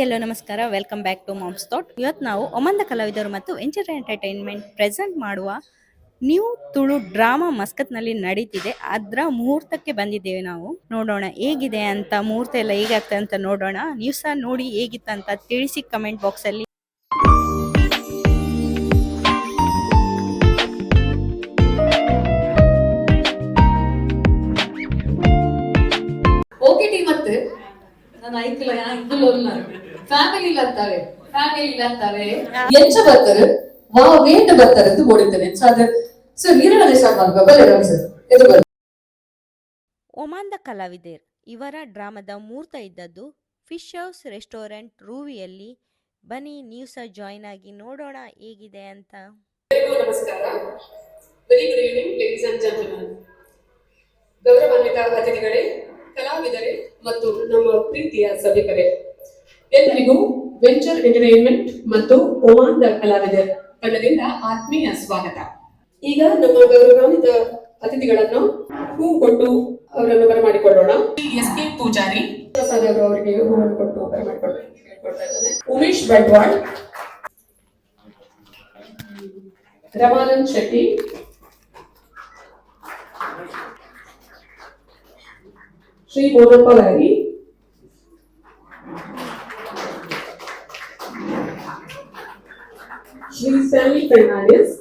ಎಲ್ಲೋ ನಮಸ್ಕಾರ, welcome back to mom's thought. ಇವತ್ತು ನಾವು ಒಮಂದ ಕಲಾವಿದರು ಮತ್ತು ವೆಂಚರ್ ಎಂಟರ್ಟೈನ್ಮೆಂಟ್ ಪ್ರೆಸೆಂಟ್ ಮಾಡುವ ನ್ಯೂ ತುಳು ಡ್ರಾಮಾ ಮಸ್ಕತ್ನಲ್ಲಿ ನಡೀತಿದೆ. ಅದರ ಮುಹೂರ್ತಕ್ಕೆ ಬಂದಿದ್ದೇವೆ. ನಾವು ನೋಡೋಣ ಹೇಗಿದೆ ಅಂತ, ಮುಹೂರ್ತ ಎಲ್ಲ ಹೇಗಾಗ್ತದೆ ಅಂತ ನೋಡೋಣ. ನೀವು ಸಹ ನೋಡಿ ಹೇಗಿತ್ತಂತ ತಿಳಿಸಿ ಕಮೆಂಟ್ ಬಾಕ್ಸಲ್ಲಿ. ఓకేటి ಮತ್ತೆ ನಾನು ಐಕ್ಲ ಯಾಕಿಲ್ಲ ಫ್ಯಾಮಿಲಿ ಇಲ್ಲಂತಾರೆ ಎಂಚ ಬರ್ತಾರೆ ವಾ ವೇಟ್ ಬರ್ತಾರೆ ಅಂತ ಓಡಿದ್ದೇನೆ ಸರ್ ನೀರೇ ಸ್ಟಾರ್ಟ್ ಮಾಡ್ಬೇಕು ಸರ್ ಇದು ಒಮಾಂದ ಕಲಾವಿದರ್ ಇವರ ಡ್ರಾಮಾದ ಮುಹೂರ್ತ ಇದ್ದದ್ದು ಫಿಶ್ ಹೌಸ್ ರೆಸ್ಟೋರೆಂಟ್ ರೂವಿಯಲ್ಲಿ. ಬನ್ನಿ ನೀವು ಸಹ ಜಾಯಿನ್ ಆಗಿ ನೋಡೋಣ ಹೇಗಿದೆ ಅಂತ. ನಮಸ್ಕಾರ, very good evening ladies and gentlemen. ಗೌರವಾನ್ವಿತ ಅತಿಥಿಗಳೇ, ಕಲಾವಿದರೇ ಮತ್ತು ನಮ್ಮ ಪ್ರೀತಿಯ ಸಭಿಕರೇ, ಎಲ್ಲರಿಗೂ ವೆಂಚರ್ ಎಂಟರ್ಟೈನ್ಮೆಂಟ್ ಮತ್ತು ಒಮಾಂದ ಕಲಾವಿದರ್ ತಂಡದಿಂದ ಆತ್ಮೀಯ ಸ್ವಾಗತ. ಈಗ ನಮ್ಮ ಗೌರವಾನ್ವಿತ ಅತಿಥಿಗಳನ್ನು ಹೂ ಕೊಟ್ಟು ಅವರನ್ನು ಬರಮಾಡಿಕೊಳ್ಳೋಣ. ಎಸ್ ಕೆ ಪೂಜಾರಿ ಪ್ರಸಾದ್ ಅವರಿಗೆ ಹೂವನ್ನು ಕೊಟ್ಟು ಬರಮಾಡಿಕೊಳ್ತಾ ಇದ್ದಾನೆ. Umesh Bantwal, Ramanand Shetty, Shri Bonappa Lari, Shri Sammy Fernandes,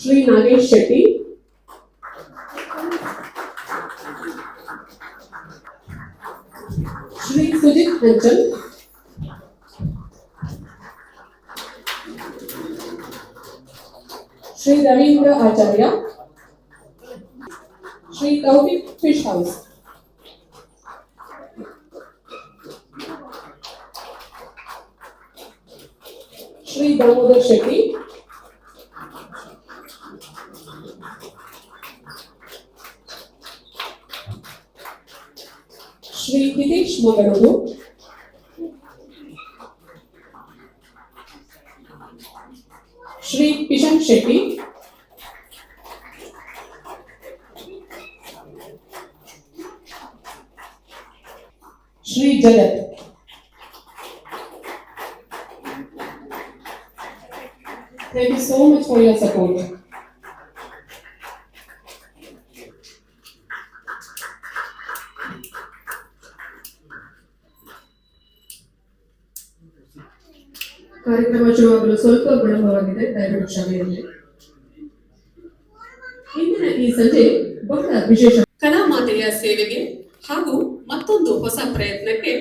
Shri Nagesh Shetty, Shri Sujith Hanchal, Shri Ravindra Acharya, Shri Taufiq fish house, Shri Damodar Shetty, Shri Hitesh Mangaluru, Shri Kishan Shetty, Shri Jagat. Thank you so much for your support. ಕಾರ್ಯಕ್ರಮ ಶುರುವಾಗಲು ಸ್ವಲ್ಪ ವಿಳಂಬವಾಗಿದೆ, ದಯವಿಟ್ಟು ಕ್ಷಮೆಯಿರಲಿ. ಇಂದಿನ ಈ ಸಂಜೆ ಬಹಳ ವಿಶೇಷ. ಕಲಾಮಾತೆಯ ಸೇವೆಗೆ ಹಾಗೂ ಮತ್ತೊಂದು ಹೊಸ ಪ್ರಯತ್ನಕ್ಕೆ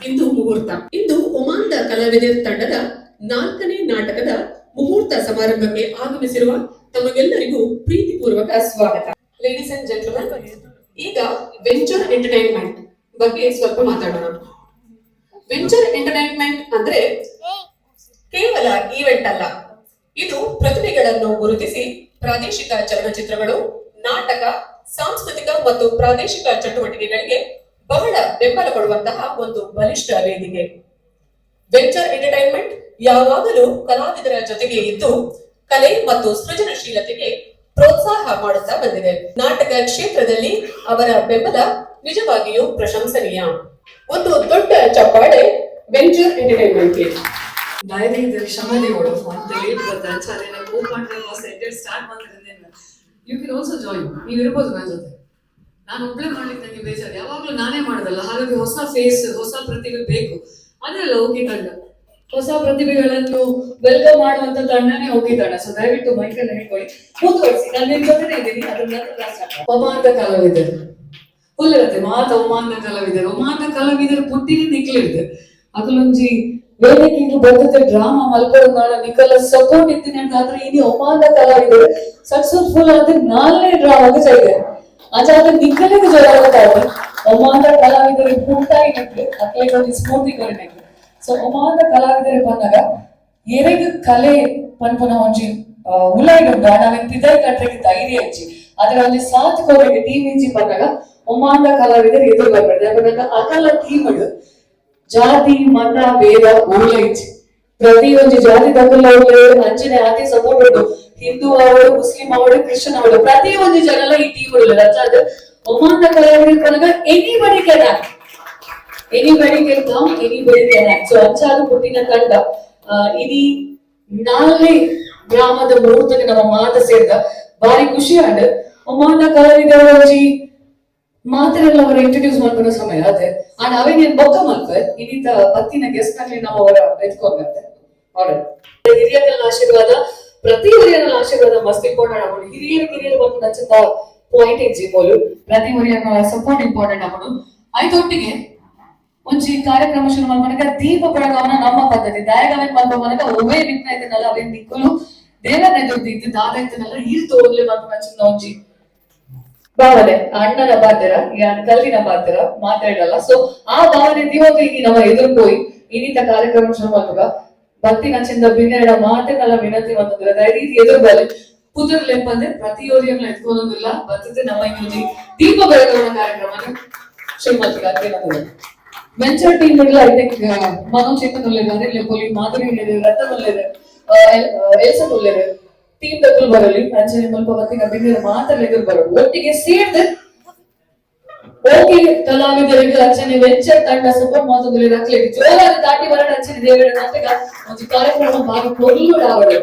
ಇಂದು ಮುಹೂರ್ತ. ಇಂದು ಒಮಾಂದ ಕಲಾವಿದರ್ ತಂಡದ 4ನೇ ನಾಟಕದ ಮುಹೂರ್ತ ಸಮಾರಂಭಕ್ಕೆ ಆಗಮಿಸಿರುವ ತಮಗೆಲ್ಲರಿಗೂ ಪ್ರೀತಿಪೂರ್ವಕ ಸ್ವಾಗತ. ಲೇಡೀಸ್ ಅಂಡ್ ಜೆಂಟಲ್ಮೆನ್, ಈಗ ವೆಂಚರ್ ಎಂಟರ್ಟೈನ್ಮೆಂಟ್ ಬಗ್ಗೆ ಸ್ವಲ್ಪ ಮಾತಾಡೋಣ. ವೆಂಚರ್ ಎಂಟರ್ಟೈನ್ಮೆಂಟ್ ಅಂದ್ರೆ ಕೇವಲ ಈವೆಂಟ್ ಅಲ್ಲ, ಇದು ಪ್ರತಿಭೆಗಳನ್ನು ಗುರುತಿಸಿ ಪ್ರಾದೇಶಿಕ ಚಲನಚಿತ್ರಗಳು, ನಾಟಕ, ಸಾಂಸ್ಕೃತಿಕ ಮತ್ತು ಪ್ರಾದೇಶಿಕ ಚಟುವಟಿಕೆಗಳಿಗೆ ಬಹಳ ಬೆಂಬಲ ಕೊಡುವಂತಹ ಒಂದು ಬಲಿಷ್ಠ ವೇದಿಕೆ. ವೆಂಚರ್ ಎಂಟರ್ಟೈನ್ಮೆಂಟ್ ಯಾವಾಗಲೂ ಕಲಾವಿದರ ಜೊತೆಗೆ ಇದ್ದು ಕಲೆ ಮತ್ತು ಸೃಜನಶೀಲತೆಗೆ ಪ್ರೋತ್ಸಾಹ ಮಾಡುತ್ತಾ ಬಂದಿದೆ. ನಾಟಕ ಕ್ಷೇತ್ರದಲ್ಲಿ ಅವರ ಬೆಂಬಲ ನಿಜವಾಗಿಯೂ ಪ್ರಶಂಸನೀಯ. ಒಂದು ದೊಡ್ಡ ಚಪ್ಪಾಳೆ ವೆಂಚರ್ ಎಂಟರ್ಟೈನ್ಮೆಂಟ್ಗೆ. ಡೈರಿ ಇದ್ದರೆ ಶ್ರಮದೇವಳು ಅಂತ ಹೇಳ್ಬೋದು. ಚಾಲೆನ ಕೋಪಾಂಡ ಸ್ಟಾರ್ಟ್ ಮಾಡಿದ್ರಿಂದ ಯು ಕ್ಯಾನ್ ಆಲ್ಸೋ ಜಾಯಿನ್. ನೀವು ಇರ್ಬೋದು ನನ್ನ ಜೊತೆ. ನಾನು ಒಬ್ಬಳೇ ಮಾಡ್ಲಿಕ್ಕೆ ನನಗೆ ಬೇಜಾರು, ಯಾವಾಗಲೂ ನಾನೇ ಮಾಡೋದಲ್ಲ. ಹಾಗಾಗಿ ಹೊಸ ಫೇಸ್, ಹೊಸ ಪ್ರತಿಭೆ ಬೇಕು. ಅದೆಲ್ಲ ಹೋಗಿ ತಂಡ, ಹೊಸ ಪ್ರತಿಭೆಗಳನ್ನು ವೆಲ್ಕಮ್ ಮಾಡುವಂತ ತಂಡನೇ ಹೋಗಿ ತಂಡ. ಸೊ ದಯವಿಟ್ಟು ಮೈಕನ್ನು ಹೇಳ್ಕೊಳ್ಳಿ, ಮುಂದುವರಿಸಿ. ನಾನು ನಿಮ್ ಜೊತೆ ಇದ್ದೀನಿ. ಅದ್ರ ನಂತರ ಒಮಾಂದ ಕಲಾವಿದರು ಹುಲ್ಲರತೆ ಮಾತ ಒಮಾಂದ ಕಲಾವಿದರು. ಒಮಾಂದ ಕಲಾವಿದರು ಪುಟ್ಟಿನ ನಿಕ್ಲಿರ್ದೆ ಅದೊಂಜಿ ವೇದಿಕೆಗೆ ಬರ್ತದೆ ಡ್ರಾಮಾ ಮಲ್ಪಡ ನಿಕಲ ಸಪೋರ್ಟ್ ಇದ್ದೀನಿ ಅಂತಾದ್ರೆ ಇನಿ ಒಮಾಂದ ಕಲಾವಿದರು ಸಕ್ಸಸ್ಫುಲ್ ಆದ್ರೆ 4ನೇ ಡ್ರಾಮಾಗೆ ಜೈದೆ ಅದಾದ ನಿಕಲಿಗೆ ಜೋರಾಗುತ್ತಾರೆ. ಒಮಾಂದ ಕಲಾವಿದರಿಗೆ ಪುಟ್ಟಾಗಿ ನಿಕ್ಲು ಅಕ್ಲೆಗೊಂದು ಸ್ಫೂರ್ತಿ ಕೊರನೆಕ್ಲು. ಸೊ ಒಮಾಂದ ಕಲಾವಿದರಿಗೆ ಬಂದಾಗ ಎರೆಗೆ ಕಲೆ ಪನ್ಪುನ ಒಂಜಿ ಉಲಾಯ್ಡುಂಡ ನಾವೇನ್ ಪಿದೈ ಕಟ್ರೆಗೆ ಧೈರ್ಯ ಹಚ್ಚಿ ಅದರ ಒಂಜಿ ಸಾಥ್ ಕೋರೆಗೆ ಟೀಮ್ ಇಂಚಿ ಬಂದಾಗ ಒಮಾಂದ ಕಲಾವಿದರು ಎದುರು ಬರ್ಬಾರ್ದು. ಅಕಲ ಟೀಮ್ ಜಾತಿ ಮತ ಭೇದ ಓಲೈಚಿ ಪ್ರತಿ ಒಂದು ಜಾತಿ ತಕ್ಕಲ್ಲ ಅಂಚನೆ ಆತಿ ಸಪೋರ್ಟ್ ಉಂಟು. ಹಿಂದೂ ಅವರು, ಮುಸ್ಲಿಂ ಅವರು, ಕ್ರಿಶ್ಚಿಯನ್ ಅವರು, ಪ್ರತಿ ಒಂದು ಜನ ಈ ಟೀಮ್ ಉಳ್ಳದು. ಅದು ಒಮ್ಮಂದ ಕಲಾವಿದರ anybody can act, anybody can come, anybody can act. So ಅಂಚಾದ ಪುಟ್ಟಿನ ತಂಡ ಇಡೀ 4 ಗ್ರಾಮದ ಮುಹೂರ್ತಕ್ಕೆ ನಮ್ಮ ಮಾತ ಸೇರಿದ ಬಾರಿ ಖುಷಿ ಆಂಡ್ ಒಮ್ಮಂದ ಕಲಾವಿದರ ಮಾತೆಲ್ಲ ಅವರ ಇಂಟ್ರೊಡ್ಯೂಸ್ ಮಾಡ್ಕೊಳ್ಳೋ ಸಮಯ ಅದೇ ಅಂಡ್ ಅವೇ ನೀನ್ ಬೊಕ್ಕ ಮಲ್ಪೆ ಇನ್ನಿತ ಬತ್ತಿನ ಗೆಸ್ಟ್ ನಲ್ಲಿ ನಾವು ಅವರ ಎತ್ಕೊಂಡ್ಬರ್ತೆ ಅವರ ಹಿರಿಯರ ಆಶೀರ್ವಾದ, ಪ್ರತಿ ಹಿರಿಯರ ಆಶೀರ್ವಾದ ಮಸ್ತ್ ಇಂಪಾರ್ಟೆಂಟ್ ಆಗ್ಬೋದು. ಹಿರಿಯರು ಬಂದು ನಚ್ಚಿದ ಪಾಯಿಂಟ್ ಎಜ್ಜಿಬೋದು, ಪ್ರತಿ ಹಿರಿಯರ ಸಪೋರ್ಟ್ ಇಂಪಾರ್ಟೆಂಟ್ ಆಗ್ಬೋದು. ಆಯ್ತೊಟ್ಟಿಗೆ ಒಂಜಿ ಕಾರ್ಯಕ್ರಮ ಶುರು ಮಾಡ್ಕೊಂಡಾಗ ದೀಪ ಬೆಳಗವನ ನಮ್ಮ ಪದ್ಧತಿ ದಾಯಗವನ್ ಮಾಡ್ಕೊಂಡಾಗ ಒವೇ ವಿಘ್ನ ಇದ್ದನಲ್ಲ ಅವನ್ ದಿಕ್ಕಲು ದೇವರ ಎದುರು ಇದ್ದು ದಾದ ಇದ್ದನಲ್ಲ ಈರ್ತು ಹೋಗ್ಲಿ ಮಾಡ್ಕೊಂಡು ನಚ್ಚಿದ ಒಂಜಿ ಭಾವನೆ ಅಣ್ಣನ ಪಾತ್ರ ಯಾನ್ ಕಲ್ಲಿನ ಪಾತ್ರ ಮಾತಾಡಲ್ಲ. ಸೊ ಆ ಭಾವನೆ ದಿವತ್ತು ಈಗ ನಮ್ಮ ಎದುರು ಹೋಗಿ ಇನ್ನಿತ ಕಾರ್ಯಕ್ರಮ ಶುರು ಮಾಡುವಾಗ ಭಕ್ತಿ ನಚ್ಚಿಂದ ಬಿನ್ನೆರಡ ಮಾತಿನೆಲ್ಲ ವಿನಂತಿ ಬಂದಿದ್ರೆ ದಯವಿಟ್ಟು ಎದುರು ಬರಲಿ ಕುದುರ್ ಲೆಂಪಂದ್ರೆ ಪ್ರತಿಯೊರಿಯನ್ನ ಎತ್ಕೊಳ್ಳೋದಿಲ್ಲ ಬರ್ತದೆ ನಮ್ಮ ಇನ್ನೊಂದು ದೀಪ ಬೆಳಗುವ ಕಾರ್ಯಕ್ರಮ ಶುರು ಮಾಡ್ತೀವಿ. ವೆಂಚರ್ ಟೀಮ್ ಇಲ್ಲ ಐ ಥಿಂಕ್ ಮನೋಜ್ ಚೇತನ್ ಒಳ್ಳೆದಾರೆ, ಲೆಪ್ಪೊಲಿ ಮಾಧುರಿ ಒಳ್ಳೆದಾರೆ, ರತನ್ ಒಳ್ಳೆದಾರೆ, ಎಲ್ಸನ್ ಒಳ್ಳೆದಾರೆ. ಟೀಮ್ ತಪ್ಪಲು ಬರಲಿ ಅಂಚನೆ ಸ್ವಲ್ಪ ಹೊತ್ತಿನ ಬಿನ್ನೆರ ಮಾತಲ್ಲಿ ಎದುರು ಬರೋದು ಒಟ್ಟಿಗೆ ಸೇರಿದ ಓಕೆ ಕಲಾವಿದರಿಗೆ ಅಂಚನೆ ವೆಂಚರ್ ತಂಡ ಸಪೋರ್ಟ್ ಮಾತುದಲ್ಲಿ ರಕ್ಲೇರಿ ಜೋರಾದ ದಾಟಿ ಬರೋಣ ಅಂಚನೆ ದೇವರ ನಾಟಕ ಒಂದು ಕಾರ್ಯಕ್ರಮ ಭಾರಿ ಕೊಲ್ಲೂಡ ಅವರು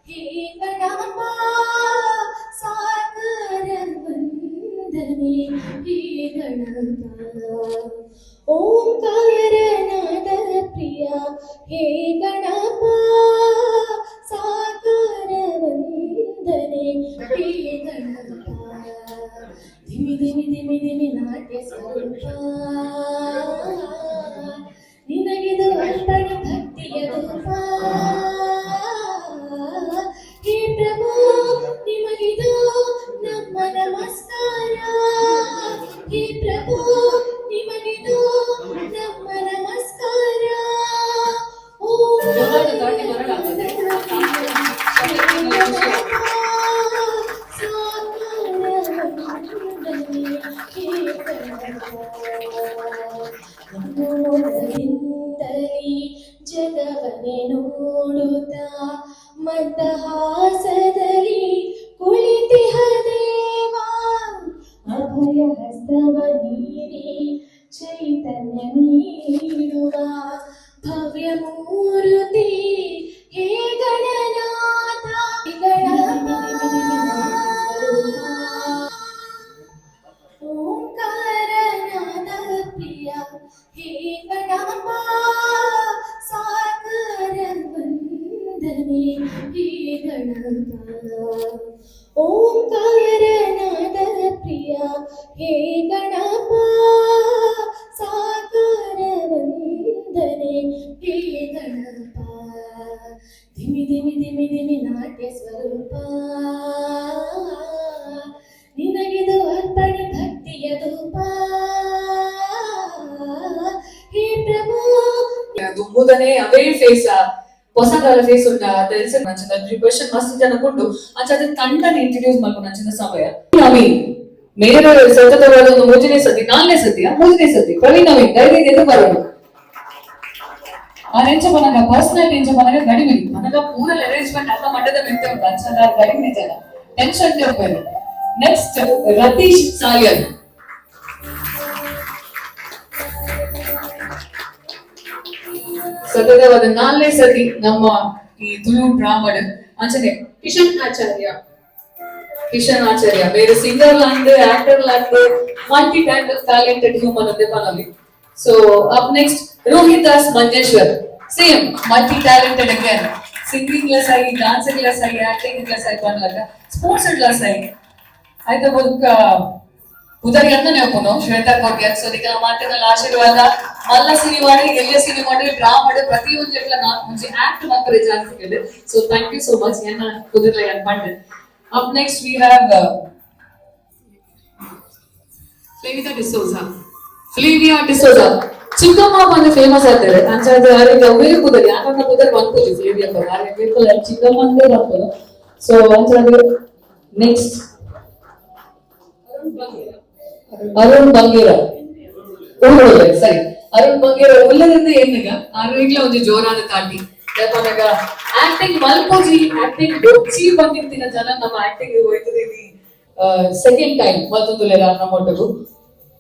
हे गणपा सागर वंदने हे गणपा ओंकार नाद प्रिया हे गणपा सागर वंदने हे गणपा धिमि धिमि धिमि धिमि नाट्य स्वरूपा निनगिದು ಅರ್ಪಣ ಭಕ್ತಿಯ ರೂಪ हे प्रभु निमगिदो ನಮ್ಮ ನಮಸ್ಕಾರ हे प्रभु निमगिदो ನಮ್ಮ ನಮಸ್ಕಾರ ಜೋರಾದ ದಾಟಿ ಬರಲಾಗ್ತದೆ ಜಗವನೆ ನೋಡುತ್ತಾ ಮಂದಹಾಸದಲ್ಲಿ ಕುಳಿತಿಹ ದೇವಾ ಅಭಯ ಹಸ್ತವ ನೀಡಿ ಚೈತನ್ಯ ನೀಡುವ ಭವ್ಯ ಮೂರುತಿ ಹೇ ಗಣನಾಥ ಓಂಕಾರನಾದ ಪ್ರಿಯ ಹೇ ಗಣಪ ಸಾಗರ ವಂದನೆ ಹೇ ಗಣಪ ಓಂಕಾರನಾದ ಪ್ರಿಯ ಹೇ ಗಣಪ ಸಾಗರ ವಂದನೆ ಹೇ ಗಣಪ ಧಿಮಿ ಧಿಮಿ ಧಿಮಿ ಧಿಮಿ ನಾಟ್ಯ ಸ್ವರೂಪ ನಿನಗಿದು ಅರ್ಪಣ ಭಕ್ತಿಯ ಧೂಪ ಹೇ ಪ್ರಭು ದುಂಬುದನೆ ಅವೇ ಫೇಸ್ ಹೊಸಗಾಲ ಫೇಸ್ ಉಂಟ తెలిసిన నచ్చిన క్వశ్చన్ మస్తు అనుకుంటూ అచ్చది ತಂಡని ಇಂಟ್ರೊಡ್ಯೂಸ್ ಮಾಡ್ಕೊಂಡು ನಚ್ಚಿನ ಸಮಯ ನವೀನ್ ಮೇರೆ ಸತತವಾದ ಒಂದು 3ನೇ ಸತಿ 4ನೇ ಸತಿ 3ನೇ ಸತಿ ಪ್ರವೀಣ್ ನವೀನ್ ಧೈರ್ಯ ಎದ್ದು ಬರೋದು ಆ ನೆಂಚ ಮನಗ ಪರ್ಸನಲ್ ನೆಂಚ ಮನಗ ಗಡಿಬಿಡಿ ಮನಗ ಪೂರ ಅರೇಂಜ್ಮೆಂಟ್ ಅಲ್ಲ ಮಟ್ಟದ ನಿಂತೆ ಉಂಟು ಅಂಚನ ಗಡಿಬಿಡಿ ಜನ ಟೆನ್ಷನ್ ಹೋಗ್ಬೇಕು. ನೆಕ್ಸ್ಟ್ ರತೀಶ್ ಸಾಯನ್ ಸತತವಾದ 4ನೇ ಸತಿ ನಮ್ಮ ಈ ತುಳು ಡ್ರಾಮಡ್ ಅಂಚನೆ ಕಿಶನ್ ಆಚಾರ್ಯ ಬೇರೆ ಸಿಂಗರ್ ಲಾಂಡ್ ಆಕ್ಟರ್ ಲಾಂಡ್ ಮಲ್ಟಿ ಟ್ಯಾಲೆಂಟೆಡ್ ಹ್ಯೂಮನ್ ಅಂತೆ ಪನಲ್ಲಿ. So up next Rohit Das Manjeshwar same multi talented again singing class ಆಗಿ ಡಾನ್ಸಿಂಗ್ ಕ್ಲಾಸ್ ಆಗಿ ಆಕ್ಟಿಂಗ್ ಕ್ಲಾಸ್ ಆಗಿ ಬಂದಾಗ ಸ್ಪೋರ್ಟ್ಸ್ ಕ್ಲಾಸ್ ಆಗಿ ಆಯ್ತು ಬದುಕ ಉದರಿ ಅಂತಾನೆ ಒಪ್ಪನು ಶ್ವೇತಾ ಕೋಟ್ಯ ಸೊ ಇದಕ್ಕೆಲ್ಲ ಮಾತಿನ ಆಶೀರ್ವಾದ ಮಲ್ಲ ಸಿನಿಮಾಡಿ ಎಲ್ಲ ಸಿನಿಮಾಡಿ ಡ್ರಾಮಾಡಿ ಪ್ರತಿಯೊಂದು ಮುಂಚೆ ಆಕ್ಟ್ ಮಾಡ್ತಾರೆ ಜಾಸ್ತಿ ಇದೆ. So thank you so much ಏನ ಕುದುರ್ಲ ಏನ್ ಮಾಡಿದೆ. Up next we have Flavia D'Souza ಚಿಕ್ಕಮ್ಮ ಬಂದು ಫೇಮಸ್ ಆಗ್ತಾರೆ ಅಂಚಾದ ಅವೇ ಕುದರಿ ಯಾಕಂದ್ರೆ ಕುದರಿ ಬಂದ್ಕೋದು ಫ್ಲೇವಿಯಾ ಬೇಕು ಚಿಕ್ಕಮ್ಮ ಅಂದ್ರೆ ಬರ್ತದೆ. ಸೊ ಅಂಚಾದ ನೆಕ್ಸ್ಟ್ ಅರುಣ್ ಬಂಗೇರ ಉಳ್ಳುಳ್ಳೆ ಸರಿ ಅರುಣ್ ಬಂಗೇರ ಉಳ್ಳದಿಂದ ಏನಿಗ ಆರೋಗ್ಯ ಒಂದು ಜೋರಾದ ತಾಟಿ ಯಾಕಂದಾಗ ಆಕ್ಟಿಂಗ್ ಮಲ್ಪೋಜಿ ಆಕ್ಟಿಂಗ್ ದೊಡ್ಚಿ ಬಂದಿರ್ತಿನ ಜನ ನಮ್ಮ ಆಕ್ಟಿಂಗ್ ಹೋಯ್ತದೆ ಸೆಕೆಂಡ್ ಟೈಮ್ ಮತ್ತೊಂದು ನಮ್ಮೊಟ್ಟಗು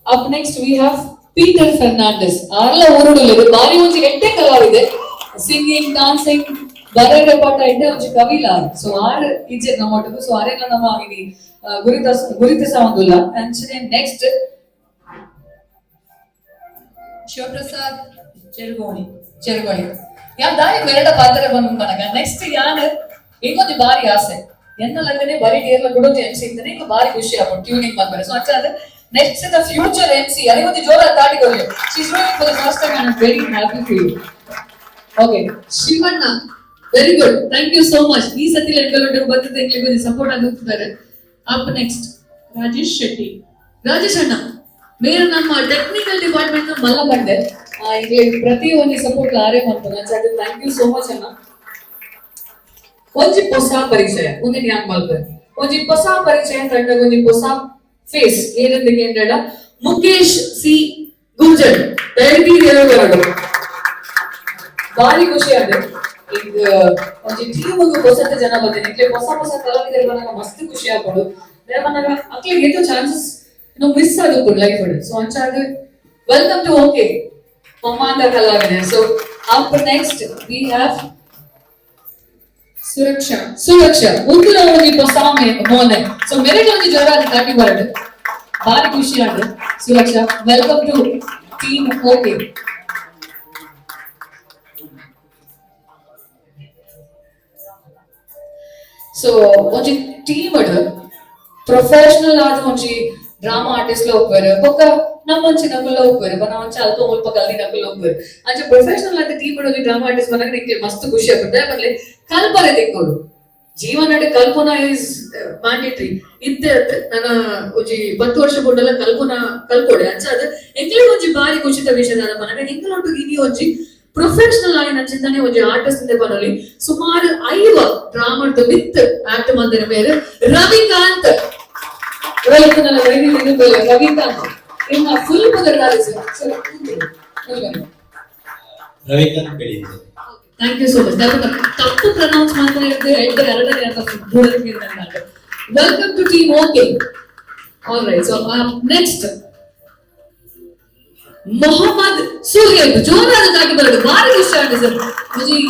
up next we have Peter Fernandes ಆರ್ಲ ಊರುಡುಲೆದು ಬಾರಿ ಒಂಜಿ ಎಡ್ಡೆ ಕಲಾವಿದೆ ಸಿಂಗಿಂಗ್ ಡಾನ್ಸಿಂಗ್ ಬರೆರೆ ಪಾಠ ಎಡ್ಡೆ ಒಂಜಿ ಕವಿಲ ಸೊ ಆರ್ ಇಜ್ಜೆ ನಮ್ಮೊಟ್ಟಗು ಸೊ ಆರೆಲ್ಲ ನಮ್ಮ ಇಲ್ಲಿ ಗುರಿತಿಸ ಒಂದುಲ್ಲ ಅಂಚನೆ ನೆಕ್ಸ್ಟ್ ಶಿವಪ್ರಸಾದ್ ಚೆರ್ಗೋಣಿ ಯಾ ದಾರಿ ಬೇಡ ಪಾತ್ರ ಬಂದು ಮನಗ ನೆಕ್ಸ್ಟ್ ಯಾನ್ ಇಂಗೊಂದು ಬಾರಿ ಆಸೆ ಎನ್ನಲಂಗನೆ ಬರೀ ಡೇರ್ಲ ಕೊಡೋದು ಎಂ ಸಿ ಇಂತಾನೆ ಈಗ ಬಾರಿ ಖುಷಿ ಆಗ್ಬೋದು ಟ್ಯೂನಿಂಗ್ ಮಾಡ್ತಾರೆ ಸೊ ಅಚ್ಚಾದ next the future M C ಅದಕ್ಕೊಂದು ಜೋರ ತಾಡಿಕೊಳ್ಳಿ she's doing for the first time I am very happy for you okay Shivanna very good thank you so much ಈ ಸತಿ ಲೆಕ್ಕಲೊಟ್ಟು ಬಂದಿದ್ದ ಇಂಗ್ಲಿಗೆ ಸಪೋರ್ಟ್ ಆಗುತ್ತಿದ್ದಾರೆ ಅಪ್ ನೆಕ್ಸ್ಟ್ ರಾಜೇಶ್ ಅಣ್ಣ ಬೇರೆ ನಮ್ಮ ಟೆಕ್ನಿಕಲ್ ಡಿಪಾರ್ಟ್ಮೆಂಟ್ ಮಲ್ಲ ಬಂದೆ ಈಗ ಪ್ರತಿ ಒಂದು ಸಪೋರ್ಟ್ ಆರೇ ಮಾಡ್ತಾರೆ ಥ್ಯಾಂಕ್ ಯು ಸೋ ಮಚ್ ಅಣ್ಣ ಒಂಜಿ ಹೊಸ ಪರಿಚಯ ಒಂದಿನ ಯಾಕೆ ಮಾಡ್ತಾರೆ ಒಂಜಿ ಹೊಸ ಪರಿಚಯ ತಂಡ ಒಂಜಿ ಹೊಸ ಫೇಸ್ ಏನಂತ ಕೇಂದ್ರ ಮುಖೇಶ್ ಸಿ ಗುಂಜನ್ ದಯವಿಟ್ಟು ದೇವರು ಬಾರಿ ಖುಷಿ ಆದ್ರೆ ಈಗ ಒಂಜಿ ಟೀಮ್ ಹೊಸತ ಜನ ಬಂದಿದೆ ಹೊಸ ಹೊಸ ಕಲಾವಿದರು ಬಂದಾಗ ಮಸ್ತ್ ಖುಷಿ ಆಗ್ಬೋದು ಬಂದಾಗ ಅಕ್ಲಿಗೆ ಏನೋ ಚಾನ್ಸಸ್ ಮಿಸ್ ಆಗುತ್ತೆ ಲೈಫ್ ಸೊ ಅಂಚಾಗ ವೆಲ್ಕಮ್ ಟು ಓಕೆ ಮಮ್ಮ ಕಲಾವಿದೆ so up next we have Suraksha ಒಂದು ನಾವು ಹೊಸ ಮೋನೆ ಸೊ ಮೆರಿಟ್ ಒಂದು ಜ್ವರ ಅದು ಕಾಟಿ ಬರೋದು ಬಾರಿ ಖುಷಿ ಆದ್ರೆ Suraksha welcome to team okay so ಒಂಜಿ ಟೀಮ್ ಅಡ್ ಪ್ರೊಫೆಷನಲ್ ಆದ ಒಂಜಿ ಡ್ರಾಮಾ ಆರ್ಟಿಸ್ಟ್ ಹೋಗ್ತಾರೆ ಬೊಕ್ಕ ನಮ್ಮಂಚಿ ನಕಲ್ ಹೋಗ್ತಾರೆ ನಾವಂಚ ಅಲ್ಪ ಮುಲ್ಪ ಕಲ್ದಿ ನಕಲ್ ಹೋಗ್ತಾರೆ ಅಂಚೆ ಪ್ರೊಫೆಷನಲ್ ಆದ ಟೀಮ್ ಅಡ್ ಡ್ರಾಮಾ ಆರ್ಟಿಸ್ಟ್ ಬಂದಾಗ ನಿಂಗೆ ಮಸ್ತ್ ಖುಷಿ ಆಗುತ್ತೆ ಬರ್ಲಿ ಕಲ್ಪನೆ ತೆಕ್ಕೋಡು ಜೀವನ ಕಲ್ಪನಾ ಇಸ್ ಮ್ಯಾಂಡೇಟರಿ ಇದ್ದೆ ನನ್ನ ಒಂಜಿ 10 ವರ್ಷ ಕೊಂಡೆಲ್ಲ ಕಲ್ಪನಾ ಕಲ್ಕೊಡೆ ಅಂಚ ಅದ ಎಂಕ್ಲೆ ಒಂಜಿ ಬಾರಿ ಖುಷಿತ ವಿಷಯ ಮನಗ ಎಂಕ್ಲೊಟ್ಟು ಇನಿ ಒಂಜಿ ಪ್ರೊಫೆಷನಲ್ ಆಗಿ ನಂಚಿಂದಾನೆ ಒಂಜಿ ಆರ್ಟಿಸ್ಟ್ ಇಂದ ಬರಲಿ ಸುಮಾರು 5 ಡ್ರಾಮಾಡ್ ವಿತ್ ಆಕ್ಟ್ ಮಂದಿರ ಮೇಲೆ ರವಿಕಾಂತ್ ರವಿಕಾಂತ್ ಇನ್ನ ಫುಲ್ ಬದಲಾದ ರವಿಕಾಂತ್ ಬೆಳಿ ಥ್ಯಾಂಕ್ ಯು ಸೋ ಮಚ್ ತಪ್ಪು ಪ್ರನೌನ್ಸ್ ಮಾಡ್ತಾ ಇದ್ದೆ ಎರಡನೇ welcome to team okay all right so next Mohammad Suhaib ಜೋರಾದ ದಾಟಿ ಬರೋದು ಬಾರಿ ಇಷ್ಟ ಆಗಿದೆ ಸರ್ ಈಗ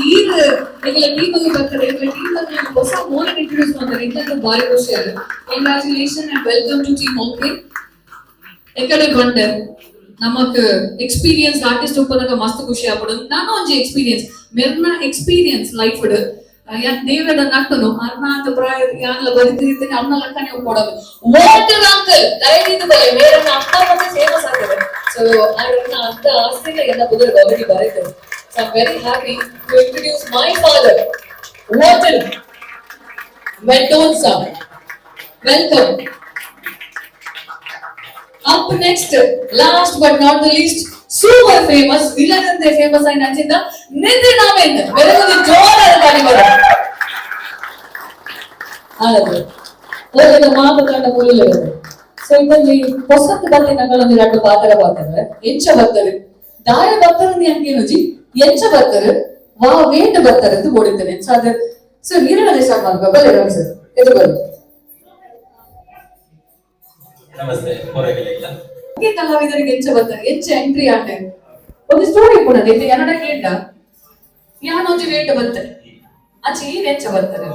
ಈಗಲೇ ಟೀಮ್ ಅಲ್ಲಿ ಬರ್ತಾರೆ ಈಗಲೇ ಟೀಮ್ ಅಲ್ಲಿ ಹೊಸ ಮೋನ ಇಂಟ್ರೊಡ್ಯೂಸ್ ಮಾಡ್ತಾರೆ ಇದೆಲ್ಲ ಬಾರಿ ಖುಷಿ ಆಗಿದೆ congratulation and welcome to team OK ಎಕಡೆ ಬಂದೆ ನಮಕ್ ಎಕ್ಸ್ಪೀರಿಯನ್ಸ್ ಆರ್ಟಿಸ್ಟ್ ಒಪ್ಪದಾಗ ಮಸ್ತ್ ಖುಷಿ ಆಗ್ಬಿಡೋದು ನಾನು ಒಂಜಿ ಎಕ್ಸ್ಪೀರಿಯನ್ಸ್ ಮೆರ್ನ ಎಕ್ಸ್ಪೀರಿಯನ್ಸ್ ಲೈಫ್ ದೇವದ ನಟ್ಟನು ಅರ್ನಾಥ ಪ್ರಾಯ ಯಾನ್ಲ ಬದುಕಿರ್ತೇನೆ ಅನ್ನ ಲಕ್ಕನೆ ಕೊಡೋದು ವಾಟರ್ ಅಂಕಲ್ ದಯವಿಟ್ಟು ಬಲೆ ಬೇರೆ ಅಪ್ಪ ಮತ್ತೆ ಫೇಮಸ್ ಆಗ್ತದೆ ಸೊ ಅವ್ರನ್ನ ಅಂತ ಆಸ್ತಿಲ್ಲ ಎಲ್ಲ ಬುದ್ಧ ಆಲ್ರೆಡಿ ಬರೀತಾರೆ so I very happy to introduce my father Walter Mendonsa welcome up next last but not the least super famous villain ante famous ಆಗಿ ನಂಚಿದ್ದ ನಿತಿನ್ ಅಮೀನ್ ಬೆರಗುದು ಜೋರಾದ ತಾಳಿ ಬರ ಆದ್ರೆ ಓದಿದ ಮಾತುಕಂಡ ಮೂಲಲೆ ಸೊ ಇದರಲ್ಲಿ ಹೊಸತು ಬತ್ತಿನಗಳೊಂದು ಎರಡು ಪಾತ್ರ ಬರ್ತಾರೆ ಎಂಚ ಬರ್ತಾರೆ ದಾಯ ಬರ್ತಾರೆ ಅಂಕೇನುಜಿ ಎಂಚ ಬರ್ತಾರೆ ವಾ ವೇಟ್ ಬರ್ತಾರೆ ಅಂತ ಓಡಿದ್ದೇನೆ ಸೊ ಅದ್ರ ಸೊ ನೀರನ್ನ ಸ್ಟಾರ್ಟ್ ಮಾಡ್ಬೇಕು ಬರೇ ರವಿ ಸರ್ ಇದು ಬರು ನಮಸ್ತೆ ಹೊರಗೆಲ್ಲ ಕಲಾವಿದರಿಗೆ ಎಂಚ ಬರ್ತಾರೆ ಎಂಚ ಎಂಟ್ರಿ ಆಟೆ ಒಂದು ಸ್ಟೋರಿ ಕೂಡ ಇದು ಎರಡ ಕೇಂದ್ರ ಯಾನೊಂದು ವೇಟ್ ಬರ್ತಾರೆ ಆಚೆ ಏನ್ ಎಂಚ ಬರ್ತಾರೆ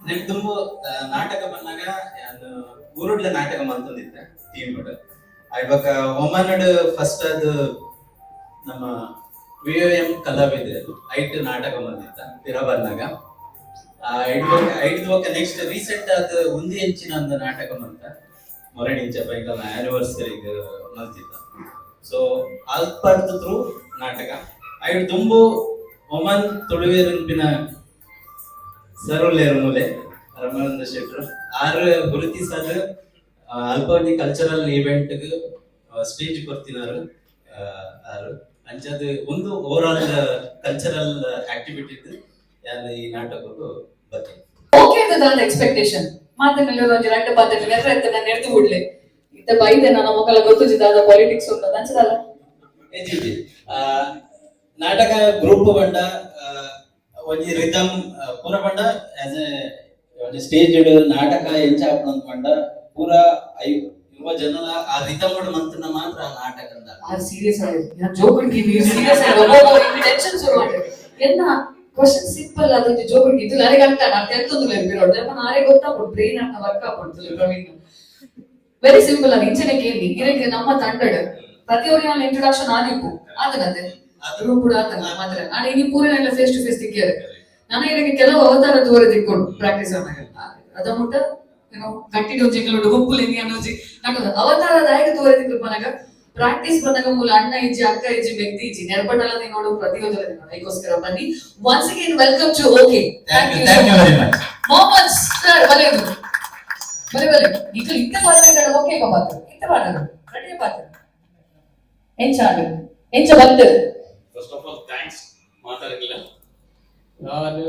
ನಂಗೆ ತುಂಬ ನಾಟಕ ಬಂದಾಗ ನಾನು ಊರುಡ್ಲ ನಾಟಕ ಮಂತಂದಿದ್ದೆ ಟೀಮ್ ಇವಾಗ ಒಮ್ಮನಡು ಫಸ್ಟ್ ಅದು ನಮ್ಮ VOM ಕಲಾವಿದರು ಐಟ್ ನಾಟಕ ಬಂದಿತ್ತ ತಿರ ಬಂದಾಗ ಐದು ನೆಕ್ಸ್ಟ್ ರೀಸೆಂಟ್ ಅದು ಉಂದಿ ಹೆಂಚಿನ ಒಂದು ನಾಟಕ ಬಂತ ಮೊರಣಿಂಚ ಬೈಕಲ್ ಆನಿವರ್ಸರಿಗೆ ಮಲ್ತಿದ್ದ ಸೊ ಅಲ್ಪರ್ದ ಥ್ರೂ ನಾಟಕ ಐದು ತುಂಬು ಒಮನ್ ತುಳುವೇರಿನ ಸರುಲೇರು ಮೂಲೆ ರಮಾನಂದ ಶೆಟ್ರು ಆರು ಗುರುತಿಸಲು ಅಲ್ಪವನಿ ಕಲ್ಚರಲ್ ಈವೆಂಟ್ ಸ್ಟೇಜ್ ಕೊಡ್ತಿನಾರು ಆರು ಅಂಚದು ಒಂದು ಓವರ್ ಆಲ್ ಕಲ್ಚರಲ್ ಆಕ್ಟಿವಿಟಿ ಯಾರು ಈ ನಾಟಕಕ್ಕೂ ಬರ್ತೀನಿ ಓಕೆ ದ ಎಕ್ಸ್ಪೆಕ್ಟೇಷನ್ ಮಾತಿನಲ್ಲಿ ಒಂಜಿ 2 ಪಾತ್ರೆ ನೆರ್ರೆ ಅಂತ ನಾನು ಎಡ್ದು ಬಿಡ್ಲೆ ಇತ್ತ ಬೈದೆ ನನ್ನ ಮಕ್ಕಳ ಗೊತ್ತುಜಿದಾದ ಪಾಲಿಟಿಕ್ಸ್ ಉಂಟು ಅನ್ಸದಲ್ಲ ಜಿ ನಾಟಕ ಗ್ರೂಪ್ ಬಂಡ ಒಂಜಿ ರಿದಮ್ ಪೂರ ಬಂಡ ಆಸ್ ಎ ಸ್ಟೇಜ್ ನಾಟಕ ಎಂಚ ಅಂತ ಬಂಡ ಪೂರ ಯುವ ಜನಲ ಆ ರಿದಮ್ ಮಂತನ ಮಾತ್ರ ಆ ನಾಟಕ ಆ ಸೀರಿಯಸ್ ಆಗಿ ನಾನು ಜೋಕುಂಟಿ ನೀವು ಸೀರಿಯಸ್ ಆಗಿ ಒಬ್ಬೊಬ್ಬ ಟೆನ್ಷನ್ ಶುರು ಮಾಡಿ ಎನ್ನ ಕ್ವಶನ್ ಸಿಂಪಲ್ ಅದೊಂದು ಜೋಕುಂಟಿ ಇದು ನನಗೆ ಅರ್ಥ ನಾನು ತೆತ್ತೊಂದು ಲೆಪ್ಪಿರೋದು ಅಪ್ಪ ನಾರೇ ಗೊತ್ತಾಗ್ಬಿಟ್ಟು ಬ್ರೈನ್ ಅನ್ನ ವರ್ಕ್ ಆಗ್ಬಿಡ್ತದೆ ಪ್ರವೀಣ್ ವೆರಿ ಸಿಂಪಲ್ ಆಗಿ ಇಂಚನೆ ಕೇಳಿ ಇದಕ್ಕೆ ನಮ್ಮ ತಂಡಡ್ ಪ್ರತಿಯೊಬ್ಬರಿಗೆ ನಾನು ಇಂಟ್ರೊಡಕ್ಷನ್ ಆದಿಪ್ಪು ಆತನಂತೆ ಅದನ್ನು ಕೂಡ ಆತನ ಮಾತ್ರ ನಾನು ಇನಿ ಪೂರನೆಲ್ಲ ಫೇಸ್ ಟು ಫೇಸ್ ತಿಕ್ಕಿಯಾರೆ ನಾನು ಇದಕ್ಕೆ ಕೆಲವು ಅವತಾರ ತೋರೆ ತಿಕ್ಕೊಂಡು ಪ್ರಾಕ್ಟೀಸ್ ಅದ ಮುಟ್ಟ ಏನೋ ಕಂಟಿನ್ಯೂ ಜಿಂಗಲು ಗುಂಪು ಲಿಂಗಿ ಅನ್ನೋಜಿ ನಾನು ಅವತಾರದಾಯಕ ತೋರೆ ತಿಕ್ಕು ಮನಗ ಪ್ರಾಕ್ಟೀಸ್ ಬಂದಾಗ ಮೂಲ ಅಣ್ಣ ಇಜ್ಜಿ ಅಕ್ಕ ಇಜ್ಜಿ ವ್ಯಕ್ತಿ ಇಜ್ಜಿ ನೆರಪಡಲ್ಲ ನೋಡು ಪ್ರತಿಯೊಂದು ಅದಕ್ಕೋಸ್ಕರ ಬನ್ನಿ once again welcome to okay thank you very much Mohammad sir ಬಲೆದು ಬಲೆ ಈಗ ಇಂತ ಪಾತ್ರ ಓಕೆ ಪಾತ್ರ ಇಂತ ಪಾತ್ರ ರೆಡಿ ಪಾತ್ರ ಎಂಚಾಡು ಎಂಚ ಬಂತು ಫಸ್ಟ್ ಆಫ್ ಆಲ್ ಥ್ಯಾಂಕ್ಸ್ ಮಾತಾಡಲಿಲ್ಲ ನಾನು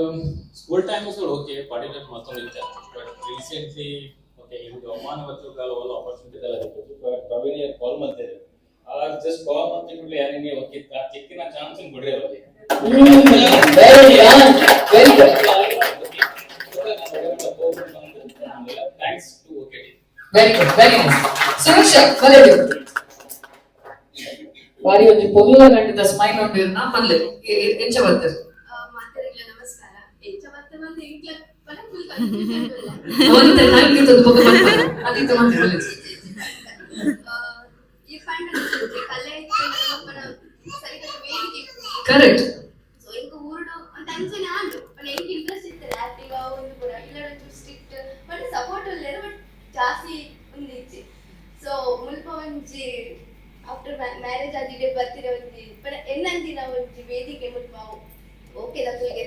ಸ್ಕೂಲ್ ಟೈಮ್ಸ್ ಓಕೆ ಪಾರ್ಟಿಸಿಪೇಟ್ ಮಾಡ್ಕೊಂಡಿದ್ದೆ ಬಟ್ ರೀಸೆಂಟ್ಲಿ ಓಕೆ ಇದು ಅವಮಾನವತ್ತು ಕಾಲ ಒಳ್ಳೆ ಆಪರ್ಚುನಿಟಿ ಎಲ್ಲ ಸಿಕ್ಕಿತ್ತು ಬಟ್ ಪ್ರವೀಣ್ ಕಾಲ್ ಮಾಡ್ತೇವೆ ಜಸ್ಟ್ ಕಾಲ್ ಮಾಡ್ತಿಬಿಟ್ಟು ಯಾರಿಗೆ ಓಕೆ ಚಿಕ್ಕಿನ ಚಾನ್ಸ್ ಕೊಡ್ರಿ ಅವರಿಗೆ thanks to okay very nice Suresh ಬಲೆದು ಬಾರಿ ಒಂದು ಪೊಲ್ಲ ಗಂಟದ ಸ್ಮೈಲ್ ಉಂಟು ನಾ ಪಲ್ಲೆ ಎಂಚ ಬರ್ತದೆ ಮಾತರಿಗಳ ನಮಸ್ಕಾರ ಹೆಚ್ಚ ಮತ್ತೆ ಬಂದು ಇಂಕ್ಲ ಬಲ ಫುಲ್ ಅವನಿತ ನಾಲ್ಕು ತಂದು ಪಕ್ಕ ಬರ್ತಾರೆ ಅದಿತ ಮಂದಿ ಬಲೆ ಈ ಫಂಡ್ ಕಲೆ ನಮ್ಮನ ಸರಿಗ ವೇದಿಕೆ ಕರೆಕ್ಟ್ ಸೊ ಇಂಕ ಊರುಡು ಅಂತ ಅಂಚನೆ ಆಂಡು ಬಟ್ ಎಂಕ್ ಇಂಟ್ರೆಸ್ಟ್ ಇರ್ತದೆ ಆಕ್ಟಿಂಗ್ ಒಂದು ಕೂಡ ಇಲ್ಲಡ ಸ್ಟ್ರಿಕ್ಟ್ ಬಟ್ ಸಪೋರ್ಟ್ ಅಲ್ಲೇರು ಬಟ್ ಜಾಸ್ತಿ ಒಂದಿಚ್ಚಿ ಸೊ ಮುಲ್ಪ ಒಂಜಿ ಆಫ್ಟರ್ ಮ್ಯಾರೇಜ್ ಆದಿಗೆ ಬರ್ತಿರ ಒಂಜಿ ಬಟ್ ಎನ್ನಂದಿನ ಒಂಜಿ ವೇದಿಕೆ ಮುಲ್ಪ ಓಕೆ ದಕ್ಕಲಿಗೆ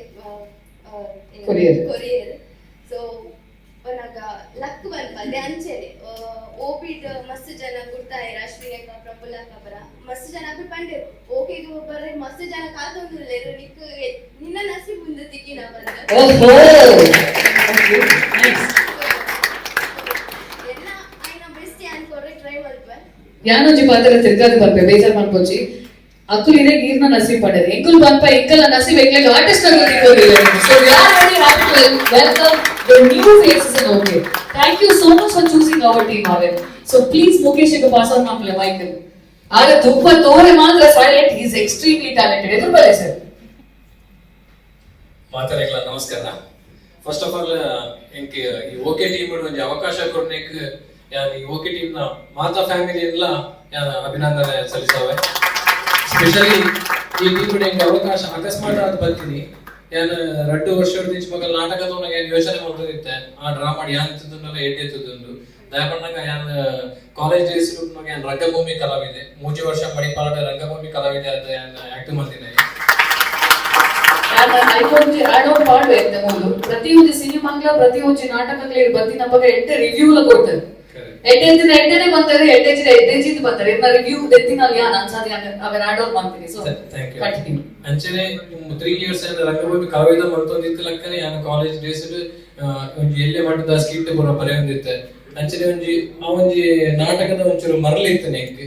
ಕೊರಿಯರ್ ಸೊ ಒನಗ ಲಕ್ ಬಂದ್ಪಲ್ಲೆ ಅಂಚೆನೆ ಓಪಿಡ್ ಮಸ್ತ್ ಜನ ಗುರ್ತಾಯಿರ ಅಶ್ವಿನೇಕ ಪ್ರಫುಲ್ಲಕ ಬರ ಮಸ್ತ್ ಜನ ಅಪ್ಪಿ ಪಂಡೆ ಓಕೆಗೆ ಬರ್ರೆ ಮಸ್ತ್ ಜನ ಕಾತೊಂದುಲ್ಲೇರು ನಿಕ್ ನಿನ್ನ ನಸಿ ಮುಂದೆ ತಿಕ್ಕಿನ ಬಂದ ಎಲ್ಲ ಐನ ಬೆಸ್ಟ್ ಅನ್ಕೊಡ್ರೆ ಟ್ರೈ ಮಾಡ್ಬ ಯಾನೊಂಜಿ ಪಾತ್ರ ತಿರ್ಗಾದ ಬರ್ಬೆ ಬೇಜಾರ್ ಮಾಡ್ಕೋಚಿ ಅಕ್ಕುಲ್ ಇದೆ ಗೀರ್ನ ನಸೀಬ್ ಪಡೆದೆ ಎಂಕುಲ್ ಬಂಪ ಎಂಕಲ್ ನಸೀಬ್ ಎಂಕ್ಲೆಗ್ ಆರ್ಟಿಸ್ಟ್ ಆಗಿ ತಿಕ್ಕೋದಿಲ್ಲ so we are very happy to welcome the new faces in okay thank you so much for choosing our team ಅವೇ ಸೊ ಪ್ಲೀಸ್ ಮುಖೇಶ್ ಗೆ ಪಾಸ್ ಆನ್ ಮಾಡ್ಲೆ ಮೈಕ್ ಆಗ ತುಪ್ಪ ತೋರೆ ಮಾತ್ರ ಸೈಲೆಂಟ್ ಈಸ್ ಎಕ್ಸ್ಟ್ರೀಮ್ಲಿ ಟ್ಯಾಲೆಂಟೆಡ್ ಎದುರು ಬಲೆ ಸರ್ ಮಾತಾಡಲಿಲ್ಲ ನಮಸ್ಕಾರ ಫಸ್ಟ್ ಆಫ್ ಆಲ್ ಎಂಕೆ ಈ ಓಕೆ ಟೀಮ್ ಒಂದು ಅವಕಾಶ ಕೊಡ್ನೇಕ್ ಯಾನ್ ಈ ಓಕೆ ಟೀಮ್ ನ ಮಾತಾ ಫ್ಯಾಮಿಲಿ ಎಲ್ಲ ಯಾನ್ ಅಭಿನಂದನೆ ಸಲ್ಲಿಸವೆ ಸ್ಪೆಷಲಿ ಈ ಟೀಮ್ ಎಂಗೆ ಅವಕಾಶ ಅಕಸ್ಮಾತ್ ಆದ್ ಬರ್ತೀನಿ ಯಾನ್ 2 ವರ್ಷದ ಮಗಲ್ ನಾಟಕ ತೋನಗ ಯಾನ್ ಯೋಚನೆ ಮಾಡ್ತಿದ್ದೆ ಆ ಡ್ರಾಮಾ ಯಾನ್ ಇತ್ತದನ್ನೆಲ್ಲ ಎಡ್ಡೆತ್ತುದುಂಡು ದಯಪಣ್ಣಗ ಯಾನ್ ಕಾಲೇಜ್ ಡೇಸ್ ನಗ ಯಾನ್ ರಂಗಭೂಮಿ ಕಲಾವಿದೆ 3 ವರ್ಷ ಮಣಿಪಾಲದ ರಂಗಭೂಮಿ ಕಲಾವಿದೆ ಅಂತ ಯಾನ್ ಆಕ್ಟ್ ಮಾಡ್ತೀನಿ ಐಕೊಂಜಿ ಆಡ್ ಆನ್ ಮಾಡ್ಬೇಕು ಮೂಲು ಪ್ರತಿಯೊಂದು ಸಿನಿಮಾಂಗ್ಲ ಪ್ರತಿಯೊಂದು ನಾಟಕಗಳ ಬರ್ತಿನ ಬಗ್ಗೆ ಎಡ್ಡೆ ರಿವ್ಯೂ ಲ ಕೊಡ್ತಾರೆ ಎಡ್ಡೆಂದಿನ ಎಡ್ಡೆನೆ ಬಂತಾರೆ ಎಡ್ಡೆಜಿನ ಎಡ್ಡೆಜಿಂದ ಬರ್ತಾರೆ ಇನ್ನ ರಿವ್ಯೂ ದೆತ್ತಿನಲ್ಲಿ ಯಾನ್ ಅನ್ಸಾದಿ ಅವರ ಆಡ್ ಆನ್ ಮಾಡ್ತೀನಿ ಸೊ ಕಂಟಿನ್ಯೂ ಅಂಚನೆ 3 ಇಯರ್ಸ್ ರಂಗಭೂಮಿ ಕಲಾವಿದ ಮರ್ತೊಂದಿತ್ತು ಲಕ್ಕನೆ ಯಾನ್ ಕಾಲೇಜ್ ಡೇಸ್ ಒಂಜಿ ಎಲ್ಲೆ ಮಟ್ಟದ ಸ್ಕಿಟ್ ಪೂರ ಬರೆಯೊಂದಿತ್ತೆ ಅಂಚನೆ ಒಂಜಿ ನಾಟಕದ ಒಂಚೂರು ಮರಳಿತ್ತು ನೆಕ್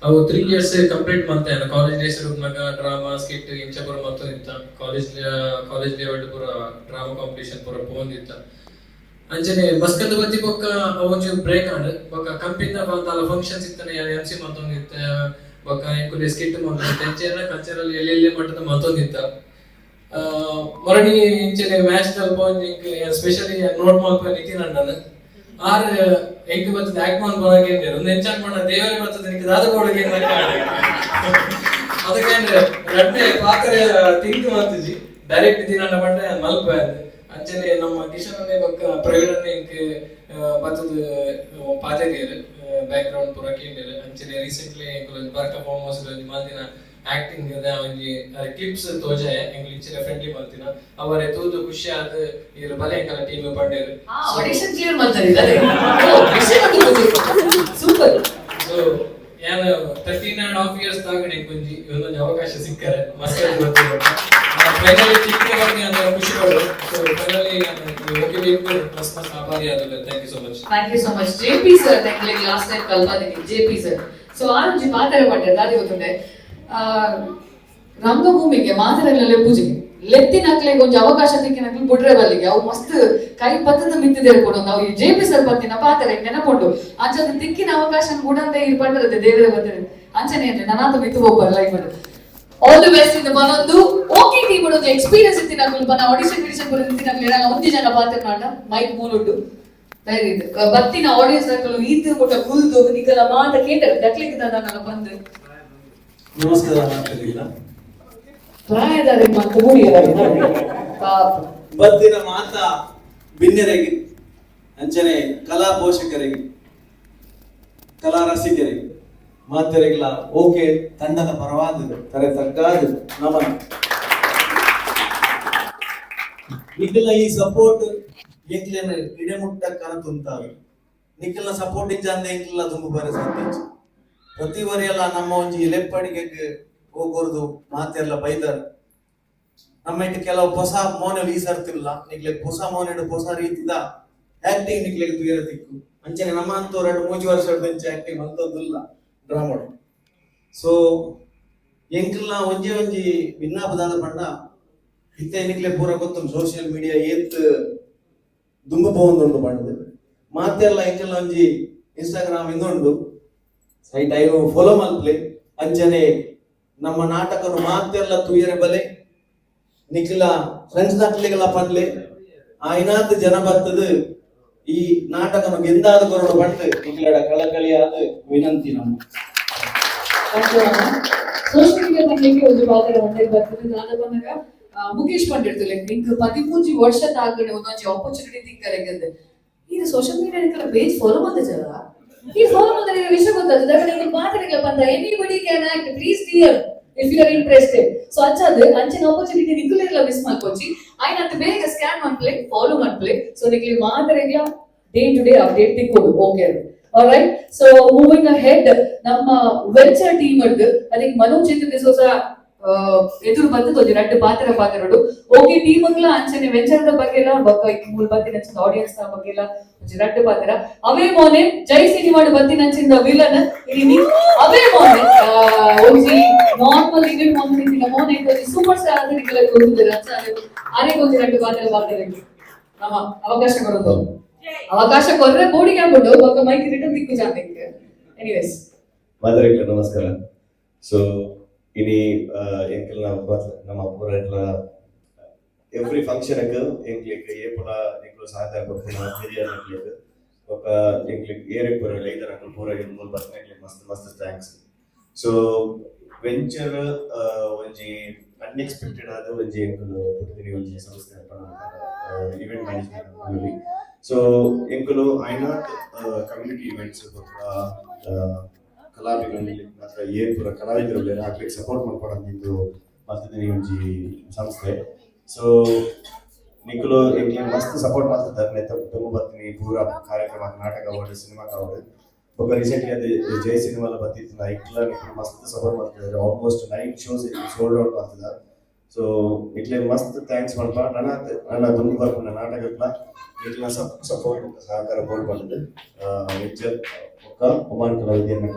ಅವು 3 ಇಯರ್ಸ್ ಕಂಪ್ಲೀಟ್ ಮಾಡ್ತಾ ಇದ್ದ ಕಾಲೇಜ್ ಡೇಸ್ ಮಗ ಡ್ರಾಮಾ ಸ್ಕಿಟ್ ಇಂಚ ಪೂರ ಮತ್ತೊಂದಿತ್ತ ಕಾಲೇಜ್ ಲೆವೆಲ್ ಪೂರ ಡ್ರಾಮಾ ಕಾಂಪಿಟೇಷನ್ ಪೂರ ಪೋಂದಿತ್ತ ಅಂಚನೆ ಮಸ್ಕತ್ ಬತ್ತಿ ಬೊಕ್ಕ ಒಂಚೂರು ಬ್ರೇಕ್ ಆಂಡ್ ಬೊಕ್ಕ ಕಂಪಿನ ಬಂತಲ್ಲ ಫಂಕ್ಷನ್ಸ್ ಇತ್ತನೆ MC ಮತ್ತೊಂದಿತ್ತ ಬೊಕ್ಕ ಎಂಕುಲೆ ಸ್ಕಿಟ್ ಮತ್ತೊಂದಿತ್ತ ಅಂಚೆನ ಕಲ್ಚರಲ್ ಎಲ್ಲೆಲ್ಲಿ ಮಟ್ಟದ ಮತ್ತೊಂದಿತ್ತ ಮರಣಿ ಇಂಚನೆ ಮ್ಯಾಚ್ ತಲ್ಪ ಸ್ಪೆಷಲಿ ನೋಟ್ ಮಾಡ್ಪ ನಿತಿನ್ ಅಣ್ಣನ ಆರ್ ಎಂಕ್ ಬರ್ತದೆ ಆಕ್ಟ್ ಮಾಡ್ ಬರಗೆ ಒಂದು ಎಂಚಾನ್ ಮಾಡ ದೇವರೇ ಬರ್ತದೆ ನಿಕ್ಕೆ ದಾದ ಕೊಡಗೆ ಅದಕ್ಕೆ ರಡ್ಡೆ ಪಾತ್ರ ತಿಂಕ್ ಮಾಡ್ತಿಜಿ ಡೈರೆಕ್ಟ್ ದಿನ ಬಂಡೆ ಮಲ್ಪ ಅಂಚನೆ ನಮ್ಮ ಕಿಶನ್ ಬಕ್ಕ ಪ್ರವೀಣ್ ಇಂಕ್ ಬರ್ತದ ಪಾತೆಗೇರ್ ಬ್ಯಾಕ್ ಗ್ರೌಂಡ್ ಪೂರ ಕೇಂದ್ರ ಅಂಚನೆ ರೀಸೆಂಟ್ಲಿ ಬರ್ಕ ಫಾರ್ಮಸ್ ಮಾಲ್ದಿನ ಆಕ್ಟಿಂಗ್ ಒಂಜಿ ಕ್ಲಿಪ್ಸ್ ತೋಜೆ ಎಂಗ್ಲಿ ಇಚ್ಚಿನ ಫ್ರೆಂಡ್ಲಿ ಮಾಡ್ತಿನ ಅವರೇ ತೂದು ಖುಷಿ ಆದ ಇದ್ರ ಬಲೆ ಎಂಕಲ ಟೀಮ್ ಪಂಡೇರು ಆಡಿಷನ್ ಕ್ಲಿಯರ್ ಮಾಡ್ತಾರೆ ಸೂಪರ್ ಸೊ ನಾನು 13.5 years ತಾಗ ಒಂಜಿ ಒಂದೊಂದು ಅವಕಾಶ ಸಿಕ್ಕರೆ ಮಸ್ತ್ ಫೈನಲಿ ಚಿಕ್ಕ ಬಗ್ಗೆ ನಾನು ಖುಷಿ ಪಡು. ಸೊ ಫೈನಲಿ ಹೋಗಿ ಮಸ್ತ್ ಮಸ್ತ್ ಆಭಾರಿ ಆದಲ್ಲ. Thank you so much. Thank you so much. JP sir ತೆಂಗ್ಲೆ ಲಾಸ್ಟ್ ಟೈಮ್ ಕಲ್ಪಾದಿನಿ JP ಸರ್. ಸೊ ಆಂಜಿ ಮಾತಾಡಬಟ್ಟೆ ದಾದಿ ಗೊತ್ತುಂಡೆ ರಂಗಭೂಮಿಗೆ ಮಾತಿರಗಲೇ ಪೂಜೆಗೆ ಲೆತ್ತಿನ ಹಾಕ್ಲಿಗೆ ಒಂದು ಅವಕಾಶ ತಿಕ್ಕಿನಾಗ್ಲಿ ಬಿಡ್ರೆ ಬಲ್ಲಿಗೆ ಅವು ಮಸ್ತ್ ಕೈ ಪತ್ತದ ಮಿತ್ತಿದ್ದೇವೆ ಕೊಡು. ನಾವು ಈ JP ಸರ್ ಬರ್ತಿನ ಪಾತ್ರೆ ನೆನಕೊಂಡು ಅಂಚದ ತಿಕ್ಕಿನ ಅವಕಾಶ ಗುಡಂತೆ ಈ ಪಟ್ಟದ ದೇವರೇ ಬರ್ತಾರೆ ಅಂಚನೆ ಅಂದ್ರೆ ನಾನಾತ ಮಿತ್ತು ಹೋಗ್ಬಾರ ಲೈಫ್ ಅಲ್ಲಿ. ಆಲ್ ದಿ ಬೆಸ್ಟ್ ಇಂದ ಬನ್ನೊಂದು ಓಕೆ ಟೀಮ್ ಒಂದು ಎಕ್ಸ್ಪೀರಿಯನ್ಸ್ ಇತ್ತಿನಾಗ್ಲಿ ಬನ್ನ ಆಡಿಷನ್ ಬರುತ್ತಿನಾಗ್ಲಿ ನಾನು ಒಂದು ಜನ ಪಾತ್ರ ಮಾಡ ಮೈಕ್ ಮೂಲುಡ್ಡು ಧೈರ್ಯ ಇದೆ ಬತ್ತಿನ ಆಡಿಯನ್ಸ್ ಹಾಕಲು ಈತು ಕೊಟ್ಟ ಕುಲ್ದು ನಿಗಲ ಮಾತ ಕೇಂದ್ರ ದಕ್ಲಿಕ್ಕೆ ನನ್ನ ಬಂದು ನಮಸ್ಕಾರ ಮಾತಾಡಿಲ್ಲ ಪ್ರಾಯದಾರೆ ಮಾತು ಪಾಪ ಬದ್ದಿನ ಮಾತ ಭಿನ್ನರಿಗೆ ಅಂಚನೆ ಕಲಾ ಪೋಷಕರಿಗೆ ಕಲಾ ರಸಿಕರಿಗೆ ಮಾತರಿಗಳ ಓಕೆ ತಂಡದ ಪರವಾದ ತರೆ ತಗ್ಗಾದ ನಮನ ನಿಖಿಲ್ನ ಈ ಸಪೋರ್ಟ್ ಎಂಕ್ಲೇನ ಇಡೆಮುಟ್ಟ ಕನತುಂತಾವೆ ನಿಖಿಲ್ನ ಸಪೋರ್ಟ್ ಇಜ್ಜಂದೆ ಎಂಕ್ಲೆಲ್ಲ ತುಂಬ ಬರೆ ಸಾಧ್ಯ ಪ್ರತಿ ವರೆಯಲ್ಲ ನಮ್ಮ ಒಂಜಿ ಲೆಪ್ಪಡಿಗೆ ಹೋಗೋರ್ದು ಮಾತೆಲ್ಲ ಬೈದಾರೆ ನಮ್ಮ ಇಟ್ಟು ಕೆಲವು ಹೊಸ ಮೋನೆಗಳು ಈ ಸರ್ತಿಲ್ಲ ನಿಗ್ಲೆ ಹೊಸ ಮೋನೆಡು ಹೊಸ ರೀತಿದ ಆಕ್ಟಿಂಗ್ ನಿಗ್ಲೆ ಬೇರೆ ತಿಕ್ಕು ಅಂಚನೆ ನಮ್ಮ ಅಂತೂ 2-3 ವರ್ಷ ಆಕ್ಟಿಂಗ್ ಅಂತದಿಲ್ಲ ಡ್ರಾಮಾ. ಸೊ ಎಂಕ್ಲ ಒಂಜಿ ಭಿನ್ನಾಪದಾದ ಪಂಡ ಇತ್ತೆ ನಿಗ್ಲೆ ಪೂರ ಗೊತ್ತು ಸೋಷಿಯಲ್ ಮೀಡಿಯಾ ಏತ್ ದುಂಬ ಪೋಂದುಂಡು ಪಂಡದು ಮಾತೆಲ್ಲ ಎಂಕ್ಲ ಒಂಜಿ ಇನ್ಸ್ಟಾಗ್ರಾಮ್ ಇಂದುಂಡು ಸೈಟ್ ಐನು ಫಾಲೋ ಮಲ್ಪ್ಲೆ ಅಂಚನೆ ನಮ್ಮ ನಾಟಕನು ಮಾತೆಲ್ಲ ತುಯರೆ ಬಲೆ ನಿಖಿಲ ಫ್ರೆಂಡ್ಸ್ ನಾಟ್ಲಿಗೆಲ್ಲ ಪಂಡ್ಲೆ ಆಯ್ನಾತ್ ಜನ ಬರ್ತದ ಈ ನಾಟಕನು ಗೆಂದಾದ ಕೊರಡು ಪಂಡ್ ನಿಖಿಲಡ ಕಳಕಳಿಯಾದ ವಿನಂತಿ ನಮ್ಮ ಸೋಷಿಯಲ್ ಮೀಡಿಯಾ ಬಂದಿಗೆ ಒಂದು ಭಾಗದ ಒಂದೇ ಬರ್ತದೆ. ನಾನು ಬಂದಾಗ ಮುಖೇಶ್ ಪಂಡಿರ್ತಿಲ್ಲ ನಿಂಗೆ 13 ವರ್ಷ ತಾಗಣೆ ಒಂದೊಂದು ಆಪರ್ಚುನಿಟಿ ತಿಕ್ಕರೆಗಂದೆ ಇದು ಸೋಷಿಯಲ್ ಮೀಡಿಯಾ ಬೇಜ್ ಫಾಲೋ ಮಾಡಿದೆ ಜನ ಈ ಫಾಲೋ ಮಾಡಿದ್ರೆ ವಿಷಯ ಗೊತ್ತಾಗ್ತದೆ. ನೀವು ಮಾತಾಡಲಿಲ್ಲ ಬಂದ anybody can act please dear if you are interested. So ಅಂಚದು ಅಂಚಿನ ಆಪರ್ಚುನಿಟಿ ನಿಕ್ಕಲಿಲ್ಲ ಮಿಸ್ ಮಾಡ್ಕೊಚ್ಚಿ ಆಯ್ನಂತ ಬೇಗ ಸ್ಕ್ಯಾನ್ ಮಾಡ್ಪ್ಲೆ ಫಾಲೋ ಮಾಡ್ಪ್ಲೆ. ಸೊ ನಿಮಗೆ ಮಾತಾಡಲಿಲ್ಲ ಡೇ ಟು ಡೇ ಅಪ್ಡೇಟ್ ತಿಕ್ಕೋದು okay. All right, so moving ahead ನಮ್ಮ ವೆಂಚರ್ ಟೀಮ್ ಅದಕ್ಕೆ ಮನೋಜ್ ದಿವಸ ಎದುರು ಬಂದದ್ದು ಒಂದು 2 ಪಾತ್ರಗಳು ಓಕೆ ಟೀಮ್ ಅಂಚನೆ ವೆಂಚರದ ಬಗ್ಗೆ ಎಲ್ಲ ಮೂಲ ಬತ್ತಿನ ಆಡಿಯನ್ಸ್ ನ ಬಗ್ಗೆ ಎಲ್ಲ ಒಂದು 2 ಪಾತ್ರ ಅವೇ ಮೋನೆ ಜೈ ಸಿನಿಮಾ ಬತ್ತಿನ ವಿಲನ್ ಇಲ್ಲಿ ಅವೇ ಮೋನೆ ಒಂದು ನಾರ್ಮಲ್ ಇವೆಂಟ್ ಮೋನೆ ಸೂಪರ್ ಸ್ಟಾರ್ ಅಂತ ನಿಮಗೆ ಗೊತ್ತಿದೆ ಆರೆಗೆ ಒಂದು 2 ಪಾತ್ರಗಳು ನಮ್ಮ ಅವಕಾಶ ಕೊಡೋದು ಅವಕಾಶ ಕೊಡ್ರೆ ಬೋರ್ಡಿಗೆ ಆಗ್ಬಿಟ್ಟು ಒಬ್ಬ ಮೈಕ್ ರಿಟರ್ನ್ ದಿಕ್ಕು ಜಾಗಕ್ಕೆ. ಎನಿವೇಸ್ ಮಾದರಿಗಳ ನಮಸ್ಕಾರ. ಸೊ ಇನಿ ಎಂಕಲ್ ನಮ್ಮ ಪೂರ ಎವ್ರಿ ಫಂಕ್ಷನ್ ಎಂಕ್ಲಿಕ್ ಏಪುರ ಎಂಕ್ಲು ಸಹಕಾರ ಕೊಡ್ತೀನಿ ಹಿರಿಯರ್ ಎಂಕ್ಲಿಕ್ ఒక ಎಂಕ್ಲಿಕ್ ಏರಿಕ್ ಪೂರ ಲೈದರ್ ಅಂಕಲ್ ಪೂರ ಇರ್ಬೋದು ಬಸ್ನೆಕ್ಲಿಕ್ ಮಸ್ತ್ ಮಸ್ತ್ ಥ್ಯಾಂಕ್ಸ್. ಸೊ ವೆಂಚರ್ ಒಂಜಿ ಅನ್ಎಕ್ಸ್ಪೆಕ್ಟೆಡ್ ಆದ ಒಂಜಿ ಎಂಕಲು ಪುಟ್ಟಿನಿ ಒಂಜಿ ಸಂಸ್ಥೆ ಇವೆಂಟ್ ಮ್ಯಾನೇಜ್ಮೆಂಟ್. ಸೊ ಎಂಕಲು ಐನಾಟ್ ಕಮ್ಯುನಿಟಿ ಇವೆಂಟ್ಸ್ ಕಲಾವಿದರಲ್ಲಿ ಮಾತ್ರ ಏನ್ ಪೂರ ಕಲಾವಿದರು ಆಗ್ಲಿಕ್ಕೆ ಸಪೋರ್ಟ್ ಮಾಡ್ಕೊಡೋದು ಮಾಡ್ತಿದ್ದೀನಿ ಒಂಜಿ ಸಂಸ್ಥೆ. ಸೊ ನಿಖಲು ಎಂಕ್ಲೆ ಮಸ್ತ್ ಸಪೋರ್ಟ್ ಮಾಡ್ತಿದ್ದಾರೆ ತುಂಬ ಬರ್ತೀನಿ ಪೂರ ಕಾರ್ಯಕ್ರಮ ನಾಟಕ ಅವಾರ್ಡ್ ಸಿನಿಮಾ ಅವಾರ್ಡ್ ఒక రీసెంట్గా అది జై సినిమాలో బతికిన ఇట్లా మస్తు సపోర్ట్ ಮಾಡ್ತಿದ್ದಾರೆ. ಆಲ್ಮೋಸ್ಟ್ 9 shows ಸೋಲ್ಡ್ ಔಟ್ ಮಾಡ್ತಿದ್ದಾರೆ. ಸೊ ಇಟ್ಲೆ ಮಸ್ತ್ ಥ್ಯಾಂಕ್ಸ್ ಮಾಡ್ಪ ನನ್ನ ತುಂಬ ಬರ್ಕೊಂಡ ನಾಟಕಕ್ಲ ಇಟ್ಲ ಸಪೋರ್ಟ್ ಸಹಕಾರ ಬೋರ್ಡ್ ಬಂದಿದೆ ವೆಂಚರ್ ಒಕ್ಕ ಒಮಾನ್ ಕಲಾವಿದೆಯನ್ನ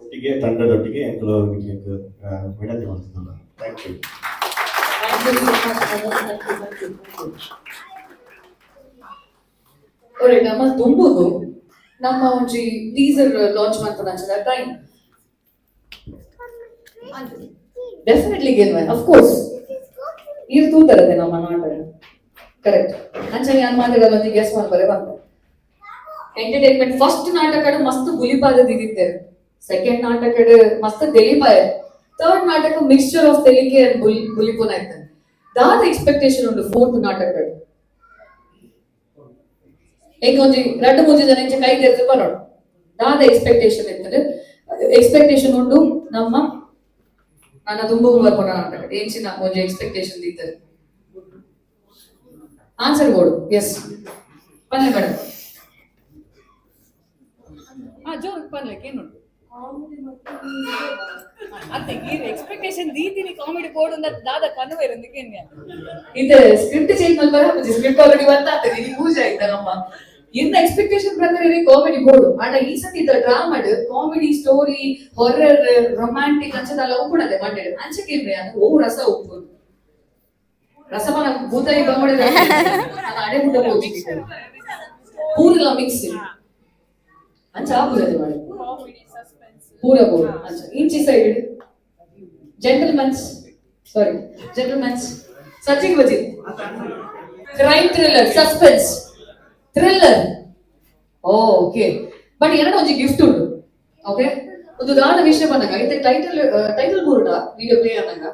ಒಟ್ಟಿಗೆ ತಂಡದೊಟ್ಟಿಗೆ ಎಂಕಲು ವಿನಂತಿ ಮಾಡ್ತಿದ್ದಲ್ಲ. Thank you. ನಮ್ಮ ತುಂಬುಗು ನಮ್ಮ ಒಂಜಿ ಟೀಸರ್ ಲಾಂಚ್ ಮಾಡ್ತಾನ ಟೈಮ್ ಡೆಫಿನೆಟ್ಲಿ ಗೆಲ್ವೆ ಆಫ್ ಕೋರ್ಸ್ ಇದು ತೂತರದೆ ನಮ್ಮ ನಾಟಕ ಕರೆಕ್ಟ್ ಅಂಚನೆ ಅನ್ ಮಾತಾಡಲ್ಲ ಒಂಜಿ ಗೆಸ್ ಮಾಡ್ಬಾರೆ ಬಂದ ಎಂಟರ್ಟೈನ್ಮೆಂಟ್ ಫಸ್ಟ್ ನಾಟಕ ಮಸ್ತ್ ಗುಲಿಪಾದದಿದ್ದೆ ಸೆಕೆಂಡ್ ನಾಟಕ ಮಸ್ತ್ ತೆಲಿಪಾಯ ಥರ್ಡ್ ನಾಟಕ ಮಿಕ್ಸ್ಚರ್ ಆಫ್ ತೆಲಿಕೆ ಅಂಡ್ ಗುಲಿಪುನ ಇರ್ತದೆ ದಾದ ಎಕ್ಸ್ಪೆಕ್ಟೇಷನ್ ಉಂಟು ಫೋರ್ತ್ ನಾಟಕ ಈಗ ಒಂಜಿ 2-3 ಜನ ಇಂಚ ಕೈ ತೆರೆದು ಬರೋಣ ದಾದ ಎಕ್ಸ್ಪೆಕ್ಟೇಷನ್ ಇರ್ತದೆ ಎಕ್ಸ್ಪೆಕ್ಟೇಷನ್ ಉಂಟು ನಮ್ಮ ನನ್ನ ತುಂಬ ಬರ್ಬೋಣ ನಾಟಕ ಏಂಚಿನ ಒಂಜಿ ಎಕ್ಸ್ಪೆಕ್ಟೇಷನ್ ಇರ್ತದೆ ಆನ್ಸರ್ ಬೋರ್ಡು ಎಸ್ ಬನ್ನಿ ಮೇಡಮ್ ಜೋರ್ ಪರ್ಲಿಕ್ಕೆ ಏನುಂಟು ಅತ್ತೆ ಈ ಎಕ್ಸ್ಪೆಕ್ಟೇಷನ್ ದೀದಿನಿ ಕಾಮಿಡಿ ಬೋರ್ಡ್ ಅಂತ ದಾದ ಕನ್ವೇರ್ ಅಂದಕ್ಕೆ ಇದು ಸ್ಕ್ರಿಪ್ಟ್ ಚೇಂಜ್ ಮಾಡ್ಬಾರ ಸ್ಕ್ರಿಪ್ಟ್ ಆಲ್ರೆಡಿ ಬಂತ ಆಗ್ತದೆ ಇದು ಪೂಜೆ ಆಯ್ತಾ ನಮ್ಮ ಇಂದ ಎಕ್ಸ್ಪೆಕ್ಟೇಷನ್ ಪ್ರಕಾರ ಕಾಮಿಡಿ ಬೋರ್ಡ್ ಆಂಡ ಈ ಸತಿ ಇದ್ದ ಡ್ರಾಮಾಡ್ ಕಾಮಿಡಿ ಸ್ಟೋರಿ ಹಾರರ್ ರೊಮ್ಯಾಂಟಿಕ್ ಅಂಚದಲ್ಲ ಉಪ್ಪುಣದೆ ಮಂಡ್ಯ ಅಂಚಕ್ಕೆ ಓ ರಸ ಉಪ್ಪು ರಸಮನ ಭೂತಾಯಿ ಬಂಗಡೆ ಅಡೆ ಮುಟ್ಟ ಪೂರೆಲ್ಲ ಮಿಕ್ಸ್ ಅಂಚ ಆಗುತ್ತದೆ ಮಾಡಿ ಪೂರ ಬೋರ್ಡ್ ಅಂಚ ಇಂಚಿ ಸೈಡ್ ಜೆಂಟಲ್ಮನ್ಸ್ ಸಚಿನ್ ವಜಿತ್ crime thriller suspense thriller okay but ಎರಡು ಒಂಜಿ ಗಿಫ್ಟ್ ಉಂಟು ಓಕೆ ಒಂದು ದಾದ ವಿಷಯ ಬಂದಾಗ ಇದು ಟೈಟಲ್ ಬೋರ್ಡ್ ವಿಡಿಯೋ ಪ್ಲೇ ಆದಾಗ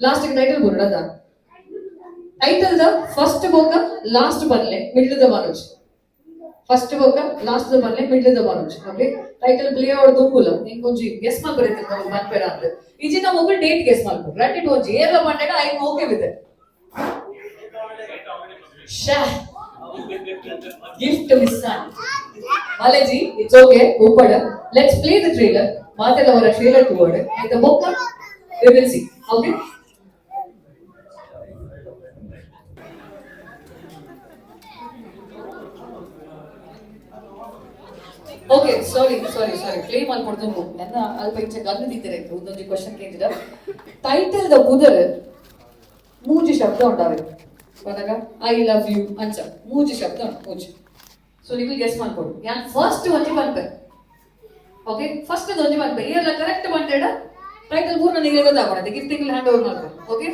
ಲಾಸ್ಟ್ ಟೈಟಲ್ ಬೋರ್ಡ್ ಅದ ಟೈಟಲ್ ದ ಫಸ್ಟ್ ಬೋಕ ಲಾಸ್ಟ್ ಬರ್ಲೆ ಮಿಡ್ಲ್ ದ ಮಾನೋಜ್ ಫಸ್ಟ್ ಬೋಕ ಲಾಸ್ಟ್ ದ ಬರ್ಲೆ middle the Manoj okay title play ಆವಡ್ ತುಂಬುಲ ನಿಂಗೆ ಒಂಜಿ ಗೆಸ್ ಮಾಡ್ಬರೈತೆ ನಾವು ಬಂದ್ಬೇಡ ಅಂತ ಈಜಿನ ಮೊಬೈಲ್ ಡೇಟ್ ಗೆಸ್ ಮಾಡ್ಬೋದು ರಟ್ಟಿಟ್ ಒಂಜಿ ಏರ್ಲ ಮಂಡಾಗ ಐ ಓಕೆ ವಿತ್ ಶಾ ಗಿಫ್ಟ್ ಮಿಸ್ ಕಾಲೇಜಿ ಇಟ್ಸ್ ಓಕೆ ಓಪಡ ಲೆಟ್ಸ್ ಪ್ಲೇ ದ ಟ್ರೇಲರ್ ಮಾತೆಲ್ಲವರ trailer toward and the book we will see okay okay sorry claim ಮಾಡ್ಕೊಡ್ತು ನನ್ನ ಅಲ್ಪ ಇಂಚ ಗಮನಿದ್ದರೆ ಒಂದೊಂದು ಕ್ವಶನ್ ಕೇಳಿದ ಟೈಟಲ್ ದ ಮುದರ್ ಮೂಜಿ ಶಬ್ದ ಉಂಟಾವೆ ಬಂದಾಗ ಐ ಲವ್ ಯು ಅಂಚ ಮೂಜಿ ಶಬ್ದ ಮೂಜಿ ಸೊ ನೀವು ಗೆಸ್ ಮಾಡ್ಕೊಡು ಯಾನ್ ಫಸ್ಟ್ ಒಂಜಿ ಬಂತೆ ಓಕೆ ಫಸ್ಟ್ ಒಂಜಿ ಬಂತೆ ಇಯರ್ಲ ಕರೆಕ್ಟ್ ಬಂತೇಡ ಟೈಟಲ್ ಮೂರು ನನಗೆ ಗೊತ್ತಾಗ್ಬಿಡುತ್ತೆ ಗಿಫ್ಟಿಂಗ್ ಹ್ಯಾಂಡ್ ಓವರ್ ಮಾಡ್ಬೇಕು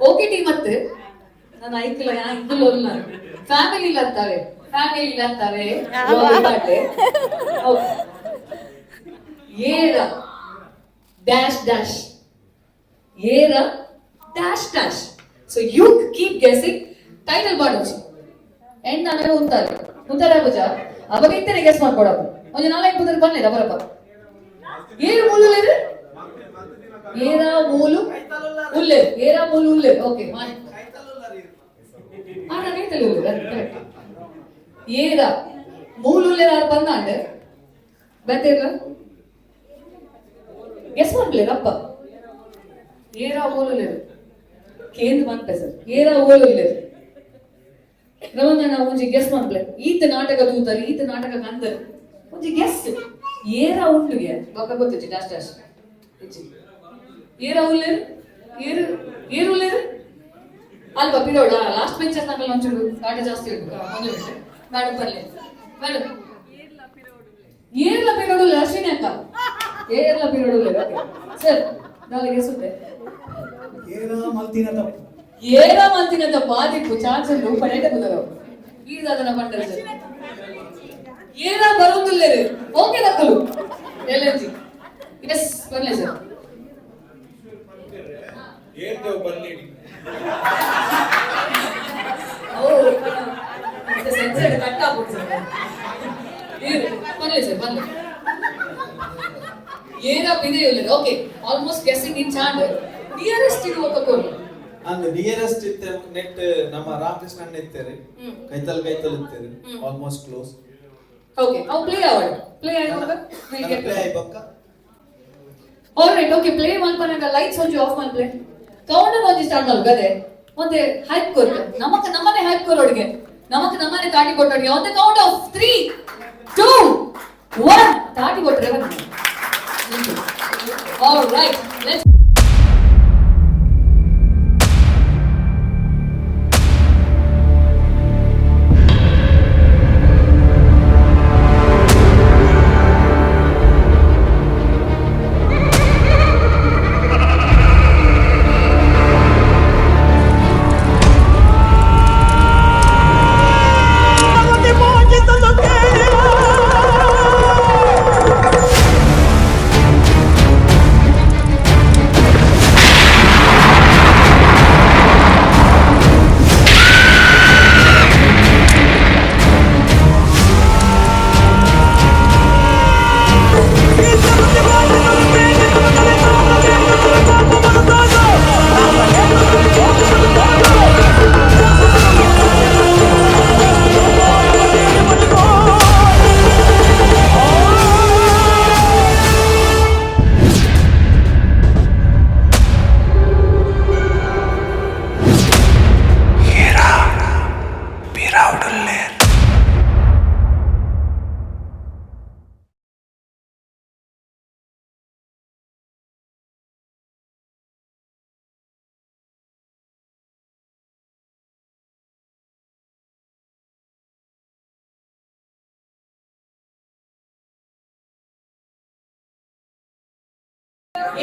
ಓಕೆ ಟೀಮ್ ಮತ್ತೆ ನಾನು ಐಕ್ಲ ಯಾ ಇಂಗ್ಲೋಲ್ಲ ಫ್ಯಾಮಿಲಿ ಇಲ್ಲತ್ತವೆ ಏರ ಡ್ಯಾಶ್ ಡ್ಯಾಶ್ ಏರ dash dash so you keep guessing title ಬಾಡೋಜಿ ಎಂಡ್ ಅಂದ್ರೆ ಉಂತಾರೆ ಪೂಜ ಅವಾಗ ಇತ್ತೇನೆ ಗೆಸ್ ಮಾಡ್ಕೊಡಪ್ಪ ಒಂದು 4 ಪುದರ್ ಬನ್ನಿರ ಬರಪ್ಪ ಏರು ಮೂಲು ಏರಾ ಮೂಲು ಉಲ್ಲೆ ಓಕೆ ಏರ ಮೂಲು ಬಂದಾಂಡ್ ಬೇತಿರ್ಲ ಗೆಸ್ ಮಾಡ್ಲೇರಪ್ಪ ಏರಾ ಮೂಲು ಕೇಂದ್ರ ಬಂತ ಸರ್ ಏರಾ ಮೂಲು ರವಂದಣ್ಣ ಒಂಜಿ ಗೆಸ್ ಮಾಡ್ಲೆ ಈತ ನಾಟಕ ತೂತಾರೆ ಈತ ನಾಟಕ ಕಂದರು ಒಂಜಿ ಗೆಸ್ ಏರಾ ಉಂಡುಗೆ ಗೊತ್ತಿಚ್ಚಿ ಡ್ಯಾಶ್ ಡ್ಯಾಶ್ ಏರಾ ಉಲ್ಲೇರು ಏರು ಉಲ್ಲೇರು ಅಲ್ವಾ ಪಿರೋಡ ಲಾಸ್ಟ್ ಬೆಂಚಸ್ ನಾಕಲ್ಲಿ ಒಂಚೂರು ಕಾಟ ಜಾಸ್ತಿ ಇರ್ಬೇಕು ಒಂದು ಬಿಟ್ಟೆ ಮೇಡಮ್ ಬರ್ಲಿ ಮೇಡಮ್ ಏರ್ಲ ಪಿರೋಡು ಅಶ್ವಿನಿ ಅಕ್ಕ ಏರ್ಲ ಪಿರೋಡು ಸರ್ ನಾಳೆ ಗೆಸುತ್ತೆ ಏರ ಮಲ್ತಿನ ಬಾದಿಪ್ಪು ಚಾನ್ಸಲ್ಲು ಪಡೇಟ ಕುದರವು ಈ ಸಾಧನ ಮಾಡ್ತಾರೆ ಸರ್ ಏರ ಬರೋದಿಲ್ಲ ಓಕೆ ದಕ್ಕಲು ಎಲ್ಎನ್ಜಿ ಎಸ್ ಬರ್ಲಿ ಸರ್ ಏರ್ದೇವ್ ಬನ್ನಿ ಸೆನ್ಸೆಡ್ ಕಟ್ ಆಗ್ಬಿಟ್ಟು ಬರ್ಲಿ ಸರ್ ಬರ್ಲಿ ಏರ ಬಿದೆ ಇಲ್ಲ ಓಕೆ ಆಲ್ಮೋಸ್ಟ್ ಗೆಸ್ಸಿಂಗ್ ಇನ್ ಚಾಂಡ್ ನಿಯರೆಸ್ಟ್ ಇರುವ ಕಕೋರು ಅಂದ್ ನಿಯರೆಸ್ಟ್ ಇತ್ತೆ ನೆಟ್ ನಮ್ಮ ರಾಮಕೃಷ್ಣ ಅಣ್ಣ ಇರ್ತಾರೆ ಕೈತಲ್ ಇರ್ತಾರೆ ಆಲ್ಮೋಸ್ಟ್ ಕ್ಲೋಸ್ ಓಕೆ ಅವು ಪ್ಲೇ ಆವಾಗ ವಿಲ್ ಗೆಟ್ ಪ್ಲೇ ಆಯ್ಬಕ್ಕ ಆಲ್ರೈಟ್ ಓಕೆ ಪ್ಲೇ ಮಾಡ್ಕೊಂಡಾಗ ಲೈಟ್ಸ್ ಒಂಜಿ ಆಫ್ ಮಾಡ್ಲೆ ಕೌಂಟ್ ಒಂಜಿ ಸ್ಟಾರ್ಟ್ ಮಾಡ್ಗದೆ ಮತ್ತೆ ಹೈಪ್ ಕೊಟ್ಟು ನಮ್ಮನೆ ಹೈಪ್ ಕೊರೋಡಿಗೆ ನಮ್ಮನೆ ತಾಟಿ ಕೊಟ್ಟೋಡಿಗೆ ಒಂದು ಕೌಂಟ್ ಆಫ್ 3 2 1 ತಾಟಿ ಕೊಟ್ರೆ ಆಲ್ರೈಟ್ ಲೆಟ್ಸ್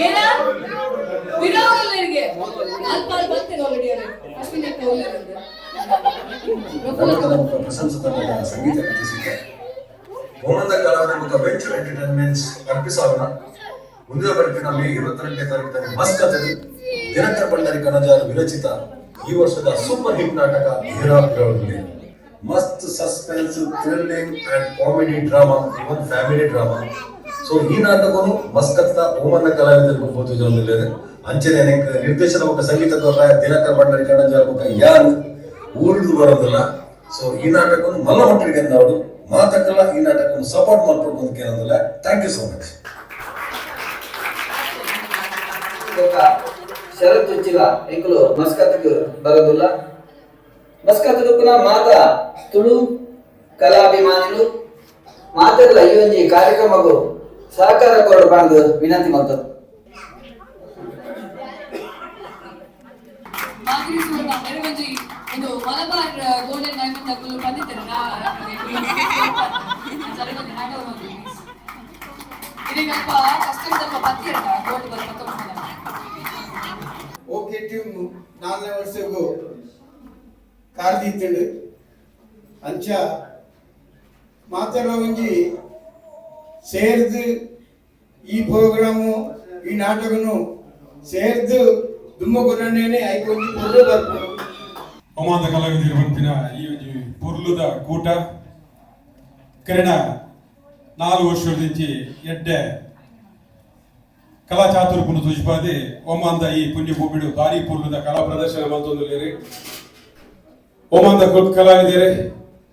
ಏನ ವಿನೋದರಿಗೆ ನಾಲ್ಕಾರು ಬರ್ತೇನೆ ಆಲ್ರೆಡಿ ಅಶ್ವಿನಿ ಅಕ್ಕ ಪ್ರಶಂಸೆ ಸಂಗೀತ ಕಥಿಸಿದೆ ಗೋಮಂದ ಕಲಾವಿದರ ವೆಂಚರ್ ಎಂಟರ್ಟೈನ್ಮೆಂಟ್ಸ್ ಅರ್ಪಿಸೋಣ ಮುಂದಿನ ಬದುಕಿನ ಮೇ 22ನೇ ತಾರೀಕಿನಲ್ಲಿ ಮಸ್ಕತ್ತಲ್ಲಿ ದಿನಕರ್ ಭಂಡಾರಿ ಕಣಜಾರು ವಿರಚಿತ ಈ ವರ್ಷದ ಸೂಪರ್ ಹಿಟ್ ನಾಟಕ ಹೀರಾಬ್ರವರಿಗೆ ಮಸ್ತ್ suspense thrilling and comedy drama even family drama so ಈ ನಾಟಕವನ್ನು ಮಸ್ಕತ್ತ ಓಮನ್ನ ಕಲಾವಿದರಿಗೆ ಬೋಧಿಸಿದೆ ಅಂಚನೆ ನಿರ್ದೇಶನ ಮತ್ತು ಸಂಗೀತದವರ ದಿನಕರ್ ಭಂಡಾರಿ ಕಣಜಾರು ಮುಖ ಯಾರು ಊರಿದು ಬರೋದಿಲ್ಲ ಸೊ ಈ ನಾಟಕವನ್ನು ಮಲ್ಲ ಮಕ್ಕಳಿಗೆ ನಾವು ಮಾತಕ್ಕಲ್ಲ ಈ ನಾಟಕವನ್ನು ಸಪೋರ್ಟ್ ಮಾಡ್ಕೊಡ್ಬೋದು ಏನಂದಿಲ್ಲ thank you so much Sharath Uchila ಎಂಕುಲು ಮಸ್ಕತ್ಗೆ ಬರೋದಿಲ್ಲ ಮಸ್ಕತ್ನ ಮಾತ ತುಳು ಕಲಾಭಿಮಾನಿಗಳು ಮಾತೆಲ್ಲ ಈ ಒಂದು ಕಾರ್ಯಕ್ರಮಗೂ ಸಹಕಾರ ಕೊಡಬಾರ್ದು ವಿನಂತಿ ಮಾಡ್ತಾರೆ ಒಂದು ಮಲಬಾರ್ ಗೋಲ್ಡನ್ ಡೈಮಂಡ್ ತಗೊಳ್ಳು ಬಂದಿದ್ದೇನೆ ಇದೀಗಪ್ಪ ಕಷ್ಟ ಪತ್ತಿ ಗೋಲ್ಡ್ ಬರ್ಬೇಕು ಓಕೆ ಟೀಮ್ 4ನೇ ವರ್ಷಗೂ ಕಾರ್ದಿತ್ತಳು ಅಂಚ ಮಾತೆಲ್ಲ ಒಂಜಿ ಸೇರ್ದು ಈ ಪ್ರೋಗ್ರಾಮು ಈ ನಾಟಕನು ಸೇರ್ದು ದುಮ್ಮಗುರಣ್ಣೇನೆ ಐಕೊಂಡಿ ಪೂರ್ವ ಬರ್ಬೋದು ಒಮಾಂದ ಕಲಾವಿದರು ಬಂಪಿನ ಈ ಪುರ್ಲುದ ಕೂಟ ಕರೆನ 4 ವರ್ಷದಿಂಚಿ ಎಡ್ಡೆ ಕಲಾ ಚಾತುರ್ಪುನ ತುಜ್ಪಾದಿ ಒಮಾಂದ ಈ ಪುಣ್ಯ ಭೂಮಿಡು ಬಾರಿ ಪುರ್ಲುದ ಕಲಾ ಪ್ರದರ್ಶನ ಮಂತೊಂದುಲ್ಲೇರಿ ಒಮಾಂದ ಕಲಾವಿದರೆ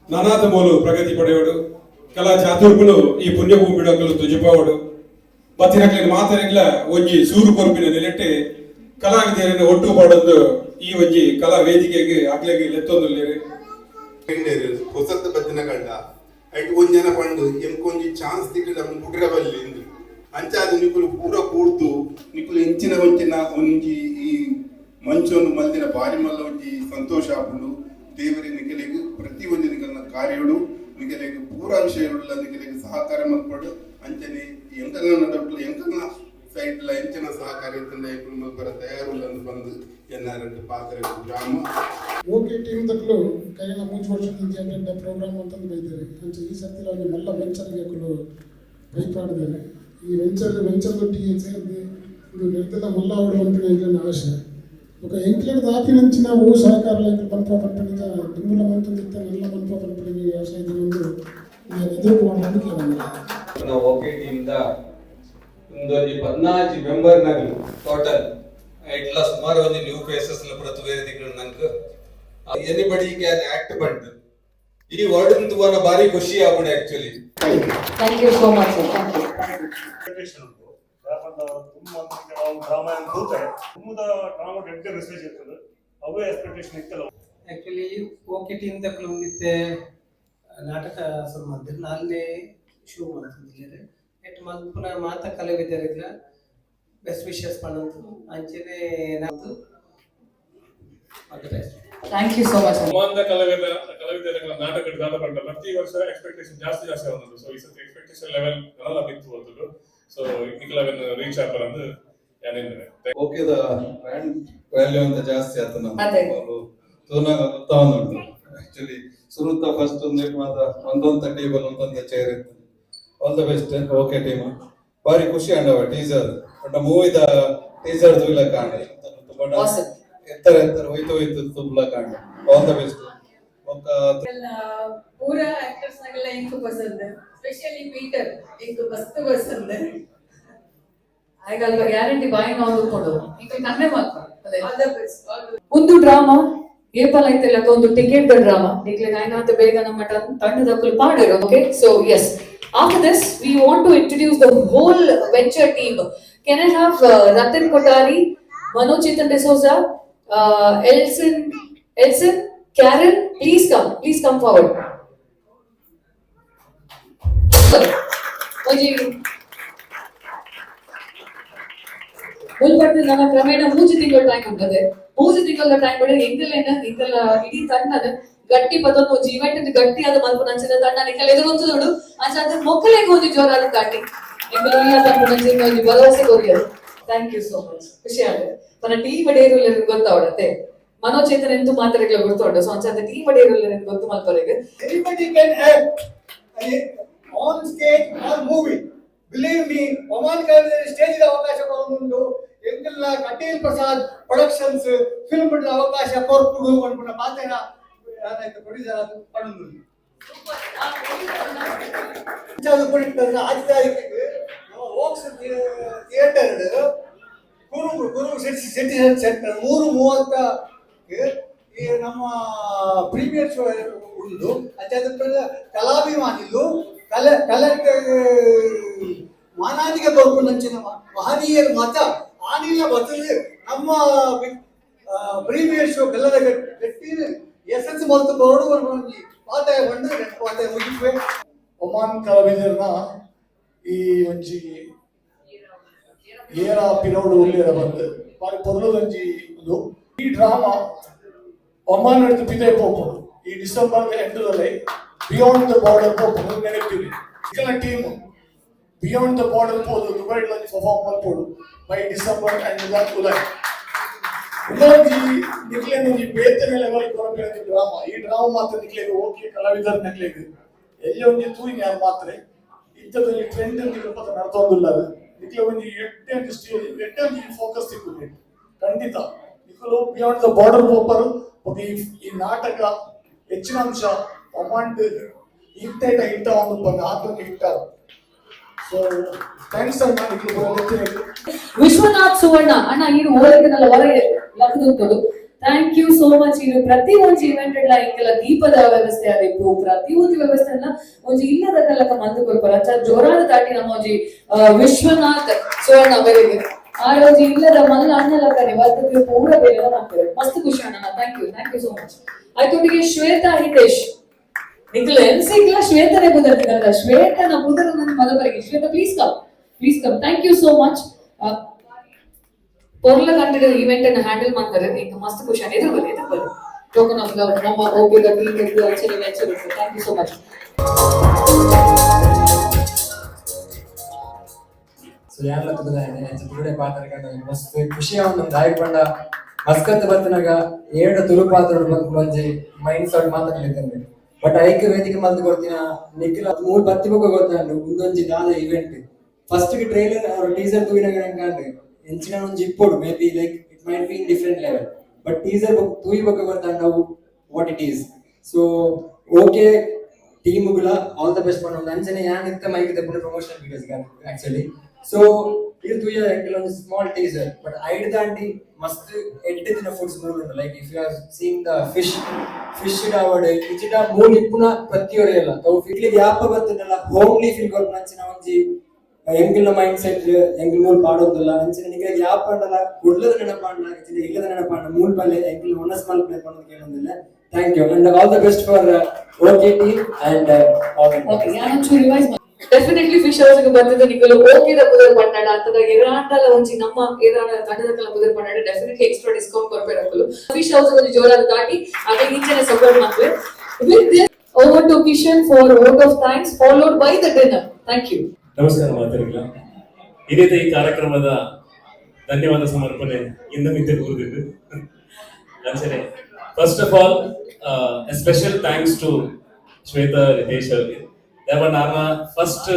ನನಾದ ಮೂಲು ಪ್ರಗತಿ ಪಡೆಯೋಡು ಕಲಾ ಚಾತುರ್ಪುನು ಈ ಪುಣ್ಯ ಭೂಮಿಡಕಲು ತುಜಪಾವಡು ಮತ್ತಿನಕ್ಲಿನ ಮಾತನೆಗ್ಲ ಒಂಜಿ ಸೂರು ಕೊರ್ಪಿನ ನೆಲೆಟ್ಟೆ ಕಲಾವಿದರನ್ನು ಒಟ್ಟು ಪಾಡೊಂದು ಈ ಒಂಜಿ ಕಲಾ ವೇದಿಕೆಗೆ ಆಗ್ಲೆಗೆ ಲೆತ್ತೊಂದುಲ್ಲೇರಿ ಹೊಸತ್ತು ಬದ್ದಿನ ಕಂಡ ಐಟ್ ಒಂಜನ ಪಂಡು ಎಂಕೊಂಜಿ ಚಾನ್ಸ್ ತಿಕ್ಕ ನಮ್ಮ ಕುಡ್ರಬಲ್ಲಿ ಇಂದು ಅಂಚಾದ ನಿಕುಲು ಪೂರ ಕೂಡ್ತು ನಿಕುಲು ಎಂಚಿನ ಒಂಚಿನ ಒಂಜಿ ಈ ಮಂಚೊಂದು ಮಲ್ದಿನ ಬಾರಿ ಮಲ್ಲ ಒಂಜಿ ಸಂತೋಷ ಆಪುಂಡು ದೇವರಿ ನಿಖಿಲೆಗ್ ಪ್ರತಿ ಒಂದು ನಿಖಲ್ನ ಕಾರ್ಯಗಳು ನಿಖಿಲೆಗ್ ಪೂರ ವಿಷಯಗಳ ನಿಖಿಲೆಗ್ ಸಹಕಾರ ಮಲ್ಪಡು ಅಂಚನೆ ಎಂಕಲ್ನ ನಡಪಲು ಎಂಕಲ್ನ ಸೈಡ್ಲ ಎಂಚಿನ ಸಹಕಾರ ಇತ್ತಂದ ಎಂಕಲ್ ಮಲ್ಪರ ತಯಾರುಲ್ಲಂದು ಬಂದು ಎನ್ನಾರಂತ ಪಾತ್ರ ಗ್ರಾಮ ಓಕೆ ಟೀಮ್ ತಕ್ಕಲು ಕೈನ 3 ವರ್ಷದಿಂದ ಜನರ ಪ್ರೋಗ್ರಾಮ್ ಅಂತಂದು ಬೈತಾರೆ ಅಂಚ ಈ ಸರ್ತಿ ಅವ್ರು ಮಲ್ಲ ವೆಂಚರ್ಗೆ ಬೈಪಾಡಿದ್ದಾರೆ ಈ ವೆಂಚರ್ ಒಟ್ಟಿಗೆ ಸೇರಿದ್ದು ಇದು ನಿರ್ದಲ ಮಲ್ಲ ಅವಡು ಬಂಪಿನ ಆಶೆ ఒక ఎంక్లెడ్ దాపి నుంచి ನಾವು ಸಹಕಾರಕ್ಕೆ ಬಂಪ ಪಂಪಣಿದ ದುಮ್ಮಲ ಮಂತಂದಿತ್ತ ಎಲ್ಲ ಬಂಪ ಪಂಪಣಿಗೆ ವ್ಯವಸಾಯದ ಒಂದು ನಾನು ಎದುರುಕೊಂಡು ನಾವು ಓಕೆ ಟೀಮ್ ದ ಒಂದೊಂದು 14 ಮೆಂಬರ್ ನಗಲು ಟೋಟಲ್ ಇಟ್ಲ ಸುಮಾರು ಒಂದು ನ್ಯೂ ಫೇಸಸ್ ಲ ಪ್ರತು ಬೇರೆ ದಿಕ್ಕಳು ನನಗೆ ಎನಿಬಡಿ ಕ್ಯಾನ್ ಆಕ್ಟ್ ಬಂಟ್ ಈ ವರ್ಡ್ ತುವನ ಬಾರಿ ಖುಷಿ ಆಗುಣ actually thank you so much thank you expectation ಉಂಟು ಯಾಕಂದ್ರೆ ತುಂಬ ನಾವು ಡ್ರಾಮಾ ಅಂತ ಕೂತಾರೆ ತುಂಬದ ಡ್ರಾಮಾ ದೊಡ್ಡ ಮೆಸೇಜ್ ಇರ್ತದೆ ಅವೇ ಎಕ್ಸ್ಪೆಕ್ಟೇಷನ್ ಇತ್ತಲ್ಲ ಆಕ್ಚುಲಿ ಓಕೆ ಟೀಮ್ ತಕ್ಕಲು ಒಂದಿತ್ತೆ ನಾಟಕ ಸಂಬಂಧ ನಾಲ್ನೇ ಶೋ ಮಾಡ್ತಿದ್ದಾರೆ ಎಟ್ ಮಲ್ಪುನ ಮಾತ ಕಲಾವಿದರಿಗ ಬೆಸ್ಟ್ ವಿಶಸ್ ಪಣಂತು ಅಂಚನೆ ನಾವು ಥ್ಯಾಂಕ್ ಯು ಸೋ ಮಚ್ ಒಮಾಂದ ಕಲಾವಿದರ ನಾಟಕ ದಾದ ಪಂಡ ಪ್ರತಿ ವರ್ಷ ಎಕ್ಸ್ಪೆಕ್ಟೇಷನ್ ಜಾಸ್ತಿ ಆಗುವುದು ಸೊ ಈ ಸತಿ ಎಕ್ಸ್ಪೆಕ್ಟೇಷನ್ ಲೆವೆಲ್ ಗಣಲ ಬಿತ್ತು ಅದು ಸೊ ಇಕ್ಲವೆನ್ ರೀಚ್ ಆಪರ್ ಅಂದು ಯಾನೇಂದ್ರೆ ಓಕೆ ದ ಬ್ರ್ಯಾಂಡ್ ವ್ಯಾಲ್ಯೂ ಅಂತ ಜಾಸ್ತಿ ಆತ ನಾವು ತೋನಾಗ ಗೊತ್ತಾವನುಂಟು ಆಕ್ಚುಲಿ ಸುರುತ್ತ ಫಸ್ಟ್ ಒಂದು ಮಾತ ಒಂದೊಂದು ಟೇಬಲ್ ಒಂದೊಂದು ಚೇರ್ ಇರ್ತದೆ all the best okay team ಬಾರಿ ಖುಷಿ ಅಂಡವ ಟೀಸರ್ ಬಟ್ ಮೂವಿದ ಟೀಸರ್ ತುಲ್ಲ ಕಾಣ ಎತ್ತರ ಹೋಯ್ತು ತುಲ್ಲ ಕಾಣ ಆಲ್ ದ ಬೆಸ್ಟ್ पूरा एक्टर्स नगला इनको पसंद है स्पेशली पीटर इनको मस्त पसंद है आएगा ग्यारंटी बाय ना ಅಂದುಕೊಂಡು ಇನ್ನು ಕನ್ನೆ ಮಾತ್ರ ಆಲ್ ದ ಬೆಸ್ಟ್ ಒಂದು ಡ್ರಾಮಾ ಏಪಲ್ ಐತಲ್ಲ ಒಂದು ಟಿಕೆಟ್ ದ ಡ್ರಾಮಾ ನಿಕ್ಲೆ ನಾಯನಾತ ಬೇಗ ನಮ್ಮ ತಂಡದಕ್ಕೂ ಪಾಡಿರೋ okay so yes after this we want to introduce the whole venture team can I have Ratan Kotari Manoj Chetan D'Souza Elson Karen, please come forward. ಮುಲ್ಪಟ್ಟು ನಮ್ಮ ಕ್ರಮೇಣ 3 ತಿಂಗಳ ಟೈಮ್ ಉಂಟದೆ 3 ತಿಂಗಳ ಟೈಮ್ ಬಡ ಎಂಕಲ ಇಡೀ ತಂಡದ ಗಟ್ಟಿ ಪದೊಂದು ಒಂದು ಇವೆಂಟ್ ಗಟ್ಟಿ ಆದ ಮಲ್ಪ ನಂಚಿನ ತಂಡ ನಿಕಲ್ ಎದುರೊಂದು ನೋಡು ಅಂಚ ಅದ್ರ ಮೊಕ್ಕಲೆಗೆ ಒಂದು ಜೋರಾದ ಗಾಟಿ ಎಂಕಲ ಈ ತಂಡ ನಂಚಿನ ಒಂದು ಭರವಸೆ ಕೊರಿಯರು ಥ್ಯಾಂಕ್ ಯು ಸೋ ಮಚ್. ಖುಷಿ ಆಗಿದೆ. మన ಟೀಮ್ ಅಡೇರುಲ್ಲ ಗೊತ್ತಾವಡತ್ತೆ. ಮನೋಚೇತನ ಎಂತೂ ಮಾತಾಡಕ್ಕೆ ಗೊತ್ತುಂಟು. ಸೊ ಒಂದ್ಸಲ ಟೀಮ್ ಅಡೇರುಲ್ಲ ಗೊತ್ತು ಮಲ್ಪರೆಗೆ. Anybody can act on stage or movie. Believe me, Oman ಕಲಾವಿದರಿಗೆ ಸ್ಟೇಜ್ ಅವಕಾಶಗಳು ಎಂಗೆಲ್ಲ ಕಟೀಲ್ ಪ್ರಸಾದ್ ಪ್ರೊಡಕ್ಷನ್ಸ್ ಫಿಲ್ಮ್ ಅವಕಾಶ ಕೊರ್ಪುಡು ಅನ್ಕೊಂಡ ಮಾತೇನ ಪ್ರೊಡ್ಯೂಸರ್ ಅದು ಪಡುದು ಆದಿತಾರೀಕಿಗೆ ಹೋಗ್ಸ್ ಥಿಯೇಟರ್ ಗುರು ಸಿಟಿಸನ್ ಸೆಂಟರ್ 3:30 ಈ ನಮ್ಮ ಪ್ರೀಮಿಯರ್ ಶೋ ಉಂಟು. ಅದಾದ ಕಲಾಭಿಮಾನಿಗಳು ಕಲೆಕ್ಟರ್ ಮಾನಾದಿಗೆ ಬರ್ಕೊಂಡಂಚಿನ ಮಹನೀಯರ ಮತ ಆನಿಲ್ಲ ಬರ್ತದೆ. ನಮ್ಮ ಪ್ರೀಮಿಯರ್ ಶೋ ಬೆಲ್ಲದ ಗಟ್ಟಿನ ಎಸೆನ್ಸ್ ಮಲ್ತು ಬರೋಡು ಪಾತಾಯ ಬಂದು ಪಾತಾಯ ಮುಗಿದ್ವಿ. ಒಮಾನ್ ಕಲಾವಿದರನ್ನ ಈ ಒಂಜಿ ಏರ ಪಿನೋಡು ಉಳ್ಳೇರ ಬಂದು ಬಾರಿ ಪೊರ್ಲುದಂಜಿ ಇದು ಈ ಡ್ರಾಮಾ ಒಮಾನ್ ಹಿಡಿದು ಬಿದೆ ಪೋಪುಡು ಈ ಡಿಸೆಂಬರ್ ಎಂಟರಲ್ಲಿ ಬಿಯಾಂಡ್ ದ ಬಾರ್ಡರ್ ಪೋಪುಡು ನೆನಪಿರಿ ಇದನ್ನ ಟೀಮ್ ಬಿಯಾಂಡ್ ದ ಬಾರ್ಡರ್ ಪೋದು ದುಬೈಡ್ಲ ಪರ್ಫಾರ್ಮ್ ಮಲ್ಪೋಡು ಬೈ ಡಿಸೆಂಬರ್ ಅಂಡ್ ಜುಲೈ ಇನ್ನೊಂದು ನಿಕ್ಲೇನು ಬೇತನೆ ಲೆವೆಲ್ ಕೊರಬೇಕು ಡ್ರಾಮಾ ಈ ಡ್ರಾಮಾ ಮಾತ್ರ ನಿಕ್ಲೇಗೆ ಓಕೆ ಕಲಾವಿದರ ನಿಕ್ಲೇಗೆ ಎಲ್ಲಿ ಒಂದು ತೂಯಿನ ಯಾರು ಮಾತ್ರ ಇಂಥದ್ದು ಟ್ರೆಂಡ್ ನಡ್ತೊಂದಿಲ್ಲ ಅದು ನಿಕ್ಲೆ ಒಂದು ಎಟ್ಟೆ ಸ್ಟೇಜ್ ಎಟ್ಟೆ ಫೋಕಸ್ ಸಿಕ್ಕುತ್ತೆ ಖಂಡಿತ ನಿಕ್ಕಲು ಬಿಯಾಂಡ್ ದ ಬಾರ್ಡರ್ ಪೋಪರು ಈ ನಾಟಕ ಹೆಚ್ಚಿನ ಅಂಶ ಅಮೌಂಟ್ ಇಟ್ಟ ಒಂದು ಆತ್ಮಕ್ಕೆ ಇಟ್ಟಾರು. ಸೊ ಥ್ಯಾಂಕ್ಸ್ ಅಣ್ಣ ವಿಶ್ವನಾಥ್ ಸುವರ್ಣ ಅಣ್ಣ ಇದು ಓದಿನಲ್ಲ ಹೊರಗೆ ಲಗ್ದುಂಟು. Thank you so much. ಇದು ಪ್ರತಿ ಒಂದು ಇವೆಂಟ್ ಎಲ್ಲ ಇಂಕೆಲ್ಲ ದೀಪದ ವ್ಯವಸ್ಥೆ ಆದಿಪ್ಪು ಪ್ರತಿ ಒಂದು ವ್ಯವಸ್ಥೆ ಎಲ್ಲ ಒಂಜಿ ಇಲ್ಲದ ಕಲಕ ಮಂದು ಕೊಡ್ಪಾರ ಜೋರಾದ ದಾಟಿ ನಮ್ಮ ಒಂಜಿ ವಿಶ್ವನಾಥ್ ಸುವರ್ಣ ಅವರಿಗೆ ಆ రోజు ಇಲ್ಲದ ಮಲ್ಲ ಅಣ್ಣಲಕ್ಕನೆ ಬರ್ತದೆ ಪೂರ ಬೇರೆ ಮಾಡ್ತಾರೆ. ಮಸ್ತ್ ಖುಷಿ ಅಣ್ಣ. Thank you so much. ಆಯ್ತೊಟ್ಟಿಗೆ ಶ್ವೇತಾ ಹಿತೇಶ್ ನಿಖಿಲ್ ಎಂಸಿಗ್ಲ ಶ್ವೇತನೇ ಬುದರ್ತಿದ್ದಾರಲ್ಲ ಶ್ವೇತನ ಬುದರ ನನ್ನ ಮದಪರಿಗೆ Shweta please come thank you so much. ಪೊರ್ಲ ಕಂಟಿದ ಇವೆಂಟ್ ಅನ್ನು ಹ್ಯಾಂಡಲ್ ಮಾಡ್ತಾರೆ. ಈಗ ಮಸ್ತ್ ಖುಷಿ ಅಣ್ಣ. ಎದುರು ಬನ್ನಿ ಟೋಕನ್ ಆಫ್ ಲವ್ ನಮ್ಮ okay team actually venture. Thank you so much. So ಯಾರ್ಲ ತುಳುಡೆ ಪಾತ್ರ ಮಸ್ತ್ ಖುಷಿ ಒಂದು ದಾಯಕ್ ಬಂಡ ಮಸ್ಕತ್ ಬರ್ತನಾಗ ಏಳು ತುಳು ಪಾತ್ರ ಒಂಜಿ ಮೈಂಡ್ ಸಾಟ್ ಮಾತಾಡ್ಲಿಕ್ಕೆ ಬಟ್ ಐಕ್ಯ ವೇದಿಕೆ ಮಲ್ತು ಕೊಡ್ತೀನ ನಿಖಿಲ್ 3 ಬತ್ತಿ ಬೊಕ್ಕ ಗೊತ್ತಾಂಡು ಮುಂದೊಂಜಿ ದಾದ ಇವೆಂಟ್ ಫಸ್ಟ್ ಗೆ ಟ್ರೈಲರ್ ಅವ್ರ ಟೀಸರ್ ತೂಯಿನಾಗ ನಂಗೆ ಎಂಚಿನ ಒಂಜಿ ಇಪ್ಪೋಡು may be like it might be in different level but teaser ತೂಯಿ ಬೊಕ್ಕ ಗೊತ್ತಾಂಡು what it is. So okay ಟೀಮ್ಗಳ ಆಲ್ ದ ಬೆಸ್ಟ್ ಪಣ್ಣು ಅಂಚನೆ ಯಾನ್ ಇತ್ತ mike the promotion videos actually. So ಇದು ತೂಯ ಕೆಲವೊಂದು ಸ್ಮಾಲ್ ಟೀಸರ್ ಬಟ್ ಐಡ್ ದಾಂಡಿ ಮಸ್ತ್ ಎಡ್ಡೆ ದಿನ foods mood like if you are seeing the fish ಅವಡ್ ಇಚಿಟ ಮೂಲ್ ಇಪ್ಪುನ ಪ್ರತಿಯೊರೆ ಎಲ್ಲ ತೌ ಫಿಕ್ಲಿ ಯಾಪ ಬರ್ತನಲ್ಲ ಹೋಮ್ಲಿ ಫೀಲ್ ಕೊರ್ಪ ನಂಚಿನ ಒಂಜಿ ಎಂಗಿನ ಮೈಂಡ್ ಸೆಟ್ ಎಂಗಿನ ಮೂಲ್ ಪಾಡೋದಿಲ್ಲ ಅಂಚಿನ ನಿಮಗೆ ಯಾಪ ಅಂಡಲ್ಲ ಉಳ್ಳದ ನೆನಪಾಂಡ ಇಚಿನ ಇಲ್ಲದ ನೆನಪಾಂಡ ಮೂಲ್ ಪಲ್ಲೆ ಎಂಗಿನ ಒನಸ್ ಮಲ್ ಪ್ಲೇ ಮಾಡೋದು ಕೇಳೋದಿಲ್ಲ. Thank you and all the best for OK team and all OK ಯಾನ್ ಚೂರಿ ರಿವೈಸ್ ಡೆಫಿನೆಟ್ಲಿ ಫಿಶ್ ಹೌಸ್ ಗೆ ಬಂದಿದ್ದ ನಿಗಳು ಓಕೆ ದ ಪುದರ್ ಪಂಡಾಡ ಅಂತದ ಇರಾಂಡಲ ಒಂಜಿ ನಮ್ಮ ಇರಾನ ತಂಡದ ಕಲ ಪುದರ್ ಪಂಡಾಡ ಡೆಫಿನೆಟ್ಲಿ ಎಕ್ಸ್ಟ್ರಾ ಡಿಸ್ಕೌಂಟ್ ಕೊರ್ಪೆರಕಲು ಫಿಶ್ ಹೌಸ್ ಗೆ ಜೋರಾದ ದಾಟಿ ಅದೇ ಇಂಚನೆ ಸಪೋರ್ಟ್ ಮಾಡ್ತಾರೆ. With this over to Kishan for vote of thanks followed by the dinner. Thank you. ನಮಸ್ಕಾರ ಮಾತರಿಗಳ ಇದೇ ಈ ಕಾರ್ಯಕ್ರಮದ ಧನ್ಯವಾದ ಸಮರ್ಪಣೆ ಇಂದ ಮಿತ್ತೆ ಕೂರಿದ್ದು ಅಂಚನೆ first of all a special thanks to Shweta Ritesh ಅವರಿಗೆ ಯಾವಾಗ ನಾನು ಫಸ್ಟ್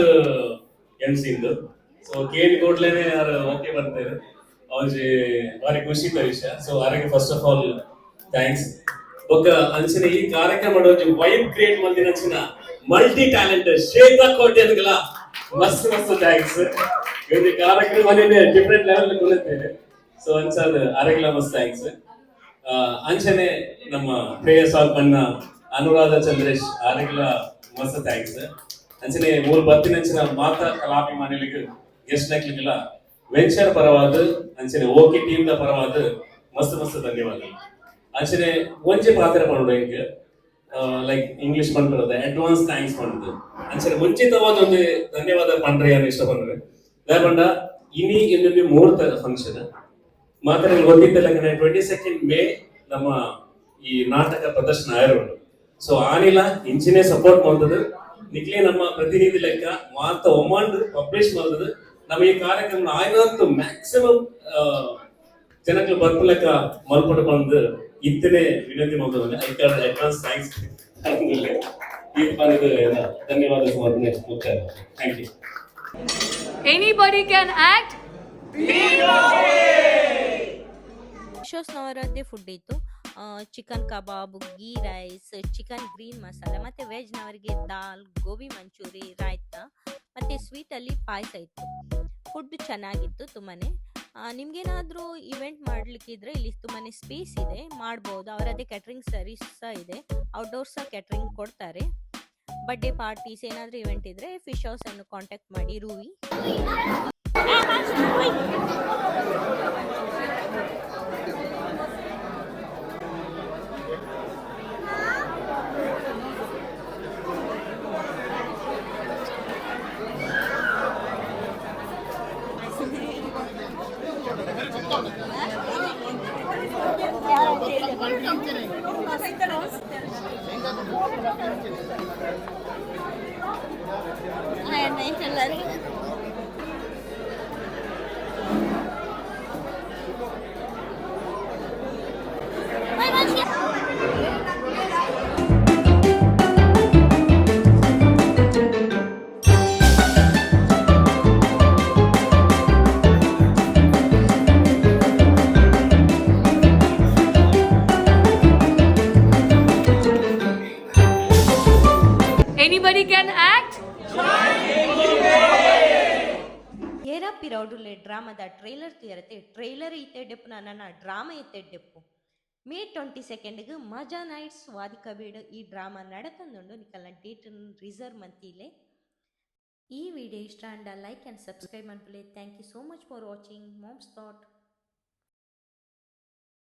ಎನ್ಸಿಂದು ಸೊ ಕೇಳಿ ಕೊಡ್ಲೇನೆ ಯಾರು ಓಕೆ ಬರ್ತಾರೆ ಅವ್ರಿಗೆ ಭಾರಿ ಖುಷಿ ವಿಷಯ. ಸೊ ಅವರಿಗೆ ಫಸ್ಟ್ ಆಫ್ ಆಲ್ ಥ್ಯಾಂಕ್ಸ್. ఒక అంచనా ఈ కార్యక్రమం వైబ్ క్రియేట్ మంది నచ్చిన మల్టీ టాలెంటెడ్ శ్వేతా కోటి అందుకల ಮಸ್ತ್ ಥ್ಯಾಂಕ್ಸ್. ಇದು ಕಾರ್ಯಕ್ರಮ ಡಿಫ್ರೆಂಟ್ ಲೆವೆಲ್ ಕೊಡುತ್ತೇವೆ. ಸೊ ಅನ್ಸದ್ ಅರೆಗ್ಲ ಮಸ್ತ್ ಥ್ಯಾಂಕ್ಸ್. ಅಂಚನೆ ನಮ್ಮ ಪ್ರೇಯಸ್ ಪನ್ನ ಅನುರಾಧ ಚಂದ್ರೇಶ್ ಅರೆಗ್ಲ ಮಸ್ತ್ ಥ್ಯಾಂಕ್ಸ್. ಅಂಚನೆ 3 ಬತ್ತಿನಂಚಿನ ಮಾತಾ ಕಲಾಭಿಮಾನಿಗಳಿಗೆ ಗೆಸ್ಟ್ ನಕ್ಲಿಕ್ಕೆಲ್ಲ ವೆಂಚರ್ ಪರವಾದ ಅಂಚನೆ ಓಕೆ ಟೀಮ್ ದ ಪರವಾದ ಮಸ್ತ್ ಧನ್ಯವಾದ. ಅಂಚನೆ ಒಂಜೆ ಪಾತ್ರ ಮಾಡೋದು ಹಿಂಗೆ ಲೈಕ್ ಇಂಗ್ಲಿಷ್ ಪಂಡ್ರದ ಅಡ್ವಾನ್ಸ್ ಥ್ಯಾಂಕ್ಸ್ ಮಾಡುದು ಅಂಚನೆ ಮುಂಚಿತವಾದ ಒಂದು ಧನ್ಯವಾದ ಪಂಡ್ರೆ ಏನು ಇಷ್ಟ ಪಂಡ್ರೆ ದಾಪಂಡ ಇನಿ ಇನ್ನೊಂದು ಮುಹೂರ್ತ ಫಂಕ್ಷನ್ ಮಾತ್ರ ಗೊತ್ತಿದ್ದಲ್ಲ 22 ಮೇ ನಮ್ಮ ಈ ನಾಟಕ ಪ್ರದರ್ಶನ ಆಯಿರೋದು. ಸೊ ಆನಿಲ್ಲ ಇಂಚಿನೇ ಸಪೋರ್ಟ್ ಮಾಡ್ತದೆ ನಿಕ್ಲೆ ನಮ್ಮ ಪ್ರತಿನಿಧಿ ಲೆಕ್ಕ ಮಾತ ಒಮ್ಮಂಡ್ ಪಬ್ಲಿಷ್ ಮಾಡ್ತದೆ ನಮ್ಮ ಈ ಕಾರ್ಯಕ್ರಮ ಆಯ್ತು ಮ್ಯಾಕ್ಸಿಮಮ್ ಜನಕ್ಕೆ ಬರ್ಪಲಕ್ಕ ಮಲ್ಪಟ್ಟು ಬಂದು ಇತ್ತನೇ ವಿನಂತಿ ಮಾಡೋದು ಅಡ್ವಾನ್ಸ್ ಥ್ಯಾಂಕ್ಸ್ ಈ ಬಂದು ಧನ್ಯವಾದ ಸಮರ್ಪಣೆ ಮುಕ್ತಾಯ. Thank you. Anybody can act. ಶೋಸ್ನವರದ್ದೇ ಫುಡ್ ಇತ್ತು. Chicken kebab, ghee rice, chicken green masala, ಮತ್ತು ವೆಜ್ನವರಿಗೆ ದಾಲ್, ಗೋಬಿ ಮಂಚೂರಿ, ರಾಯ್ತ ಮತ್ತು ಸ್ವೀಟಲ್ಲಿ ಪಾಯಸ ಇತ್ತು. ಫುಡ್ ಚೆನ್ನಾಗಿತ್ತು ತುಂಬಾ. ನಿಮ್ಗೇನಾದರೂ ಇವೆಂಟ್ ಮಾಡಲಿಕ್ಕಿದ್ರೆ ಇಲ್ಲಿ ತುಂಬಾ ಸ್ಪೇಸ್ ಇದೆ, ಮಾಡ್ಬೋದು. ಅವರದ್ದೇ ಕ್ಯಾಟ್ರಿಂಗ್ ಸರ್ವಿಸ್ ಸಹ ಇದೆ, ಔಟ್ಡೋರ್ ಸಹ ಕ್ಯಾಟ್ರಿಂಗ್ ಕೊಡ್ತಾರೆ. ಬರ್ಡೇ ಪಾರ್ಟೀಸ್ ಏನಾದರೂ ಇವೆಂಟ್ ಇದ್ದರೆ ಫಿಶ್ ಹೌಸನ್ನು ಕಾಂಟ್ಯಾಕ್ಟ್ ಮಾಡಿ. ರೂವಿ Anybody can act. ಏರಾ ಪಿರೌಡುಲೆ ಡ್ರಾಮಾದ ಟ್ರೈಲರ್ ತೀರತೆ ಟ್ರೈಲರ್ ಇತ್ತೆ ಡೆಪ್ಪು ನನ್ನ ಡ್ರಾಮಾ ಇತ್ತೆ ಡೆಪ್ಪು ಮೇ 22 ಮಜಾ ನೈಟ್ಸ್ ವಾದಿಕಬೇಡು ಈ ಡ್ರಾಮಾ ನಡತಂದುಂಡು ನಿಕಲ್ನ ಡೇಟ್ ರಿಸರ್ವ್ ಮಂತಿಲೆ. ಈ ವಿಡಿಯೋ ಇಷ್ಟ ಅಂಡ ಲೈಕ್ ಆ್ಯಂಡ್ ಸಬ್ಸ್ಕ್ರೈಬ್ ಮಾಡ್ಕೊಳ್ಳಿ. Thank you so much for watching mom's thought.